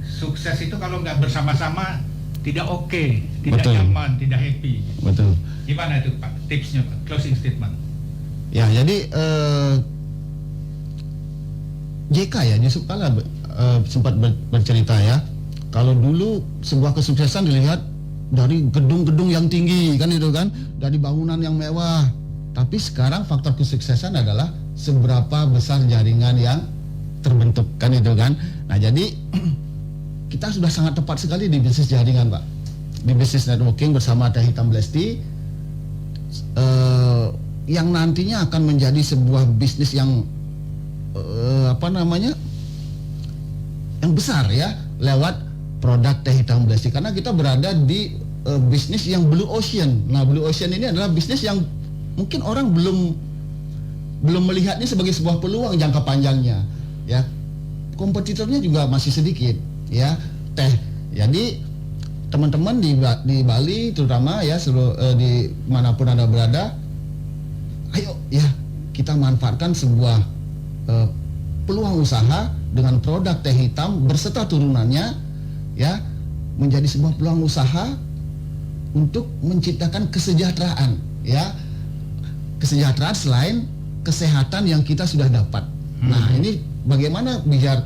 sukses itu kalau nggak bersama-sama tidak oke, tidak Betul. nyaman, tidak happy. Betul. Gimana itu Pak tipsnya Pak? Closing statement. Ya, jadi JK ya Yusuf Kala sempat bercerita ya, kalau dulu sebuah kesuksesan dilihat dari gedung-gedung yang tinggi kan itu kan, dari bangunan yang mewah. Tapi sekarang faktor kesuksesan adalah seberapa besar jaringan yang terbentuk kan itu kan. Nah jadi kita sudah sangat tepat sekali di bisnis jaringan Pak, di bisnis networking bersama Teh Hitam Blesti, yang nantinya akan menjadi sebuah bisnis yang yang besar ya, lewat produk Teh Hitam Blesti, karena kita berada di bisnis yang blue ocean. Nah, blue ocean ini adalah bisnis yang mungkin orang belum melihatnya sebagai sebuah peluang jangka panjangnya ya. Kompetitornya juga masih sedikit ya, teh. Jadi teman-teman di Bali terutama ya, di manapun Anda berada, ayo ya kita manfaatkan sebuah peluang usaha dengan produk teh hitam berserta turunannya ya, menjadi sebuah peluang usaha untuk menciptakan kesejahteraan ya, kesejahteraan selain kesehatan yang kita sudah dapat. Nah ini bagaimana biar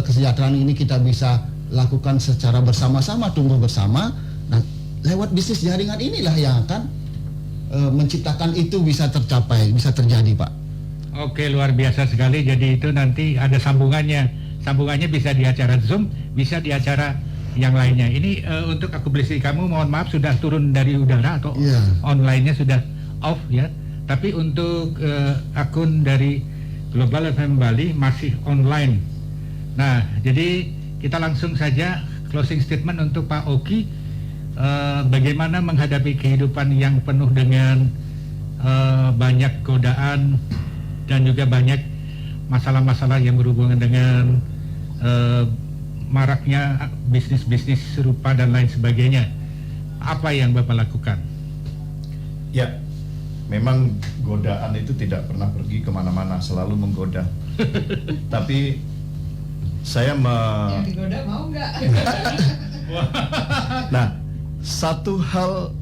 kesejahteraan ini kita bisa lakukan secara bersama-sama, tumbuh bersama. Nah lewat bisnis jaringan inilah yang akan menciptakan itu bisa tercapai, bisa terjadi Pak. Oke, luar biasa sekali. Jadi itu nanti ada sambungannya. Sambungannya bisa di acara Zoom, bisa di acara yang lainnya. Ini untuk Aku Blesti Kamu, mohon maaf sudah turun dari udara atau online-nya sudah off ya. Tapi untuk akun dari Global FM Bali masih online. Nah, jadi kita langsung saja closing statement untuk Pak Oki. Bagaimana menghadapi kehidupan yang penuh dengan banyak godaan dan juga banyak masalah-masalah yang berhubungan dengan maraknya bisnis-bisnis serupa dan lain sebagainya. Apa yang Bapak lakukan? Ya, memang godaan itu tidak pernah pergi kemana-mana, selalu menggoda. Tapi saya Yang digoda mau nggak? Nah, satu hal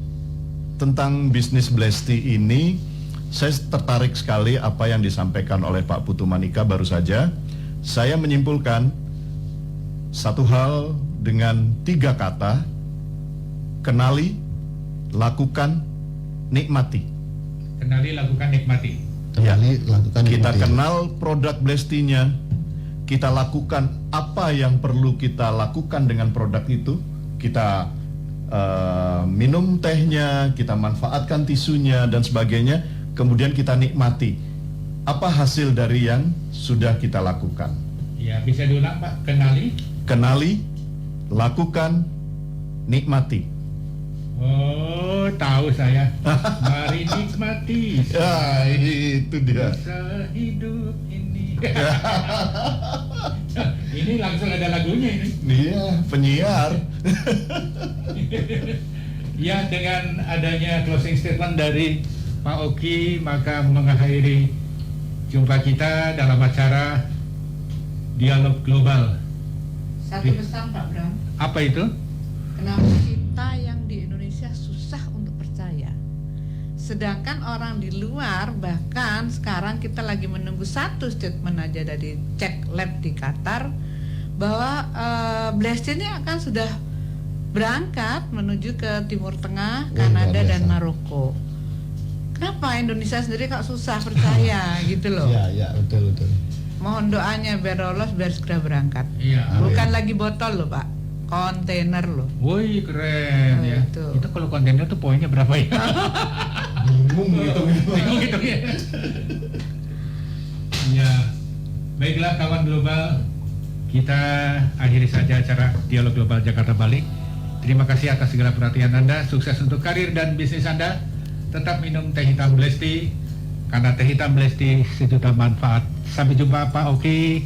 tentang bisnis Blesti ini, saya tertarik sekali apa yang disampaikan oleh Pak Putu Manika baru saja. Saya menyimpulkan satu hal dengan 3 kata: kenali, lakukan, nikmati. Kenali, lakukan, nikmati. Kenali, lakukan, Kita nikmati. kenal produk Blestinya, kita lakukan apa yang perlu kita lakukan dengan produk itu. Kita minum tehnya, kita manfaatkan tisunya dan sebagainya. Kemudian kita nikmati apa hasil dari yang sudah kita lakukan. Ya, bisa diulang Pak. Kenali, lakukan, nikmati. Oh, tahu saya. Mari nikmati. Ya, itu dia. Bisa hidup ini. Ini langsung ada lagunya ini. Dia penyiar. Ya, dengan adanya closing statement dari Pak Oki, maka mengakhiri jumpa kita dalam acara Dialog Global. Satu pesan Pak Bram. Apa itu? Kenapa kita yang di Indonesia susah untuk percaya? Sedangkan orang di luar, bahkan sekarang kita lagi menunggu satu statement aja dari cek lab di Qatar, bahwa Blesti ini akan sudah berangkat menuju ke Timur Tengah, Kanada dan Maroko. Kenapa Indonesia sendiri kok susah percaya gitu loh? Ya, betul. Mohon doanya biar lolos, biar segera berangkat. Iya. Bukan lagi botol loh Pak, kontainer loh. Woi, keren ya. Itu. Itu kalau kontainer tuh poinnya berapa ya? bingung gitu. Bingung gitu ya. Ya, baiklah kawan global, kita akhiri saja acara Dialog Global Jakarta Balik. Terima kasih atas segala perhatian Anda, sukses untuk karir dan bisnis Anda. Tetap minum teh hitam Blesti, karena teh hitam Blesti sejuta manfaat. Sampai jumpa Pak Oki,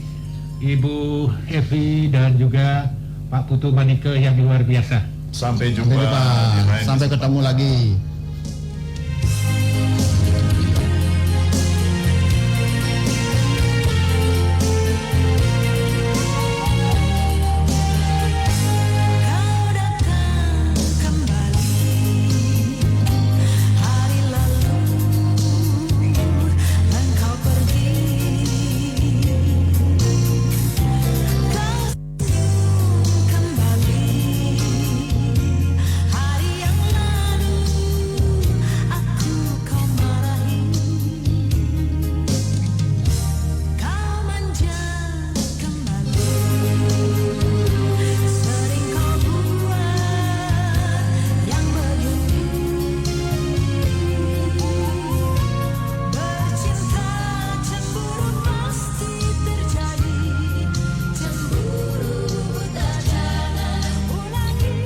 Ibu Evi, dan juga Pak Putu Manike yang luar biasa. Sampai jumpa. Sampai jumpa. di lain Sampai ketemu lagi. Kau datang kembali, hari lalu dan kau pergi. Kau senyum kembali, hari yang lalu aku kau marahi. Kau manja kembali, sering kau buat yang begini. Bercinta cemburu pasti terjadi, cemburu tak jangan ulangi.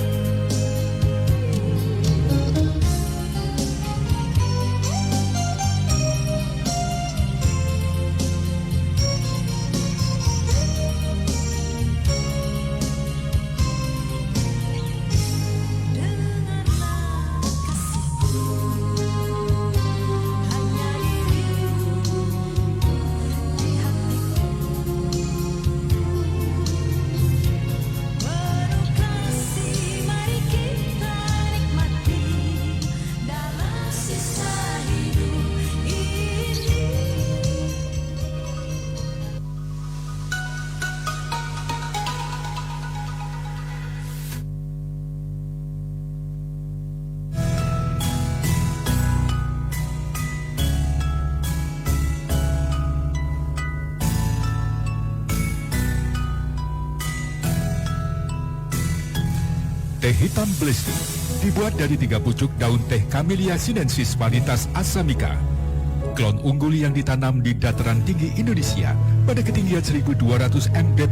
Dengarlah kasihku, hanya dirimu di hatiku. Penuh kasih mari kita nikmati dalam sisa hidup ini. Teh hitam Blesti dibuat dari 3 pucuk daun teh Camellia sinensis varietas Assamica. Klon unggul yang ditanam di dataran tinggi Indonesia pada ketinggian 1200 mdpl.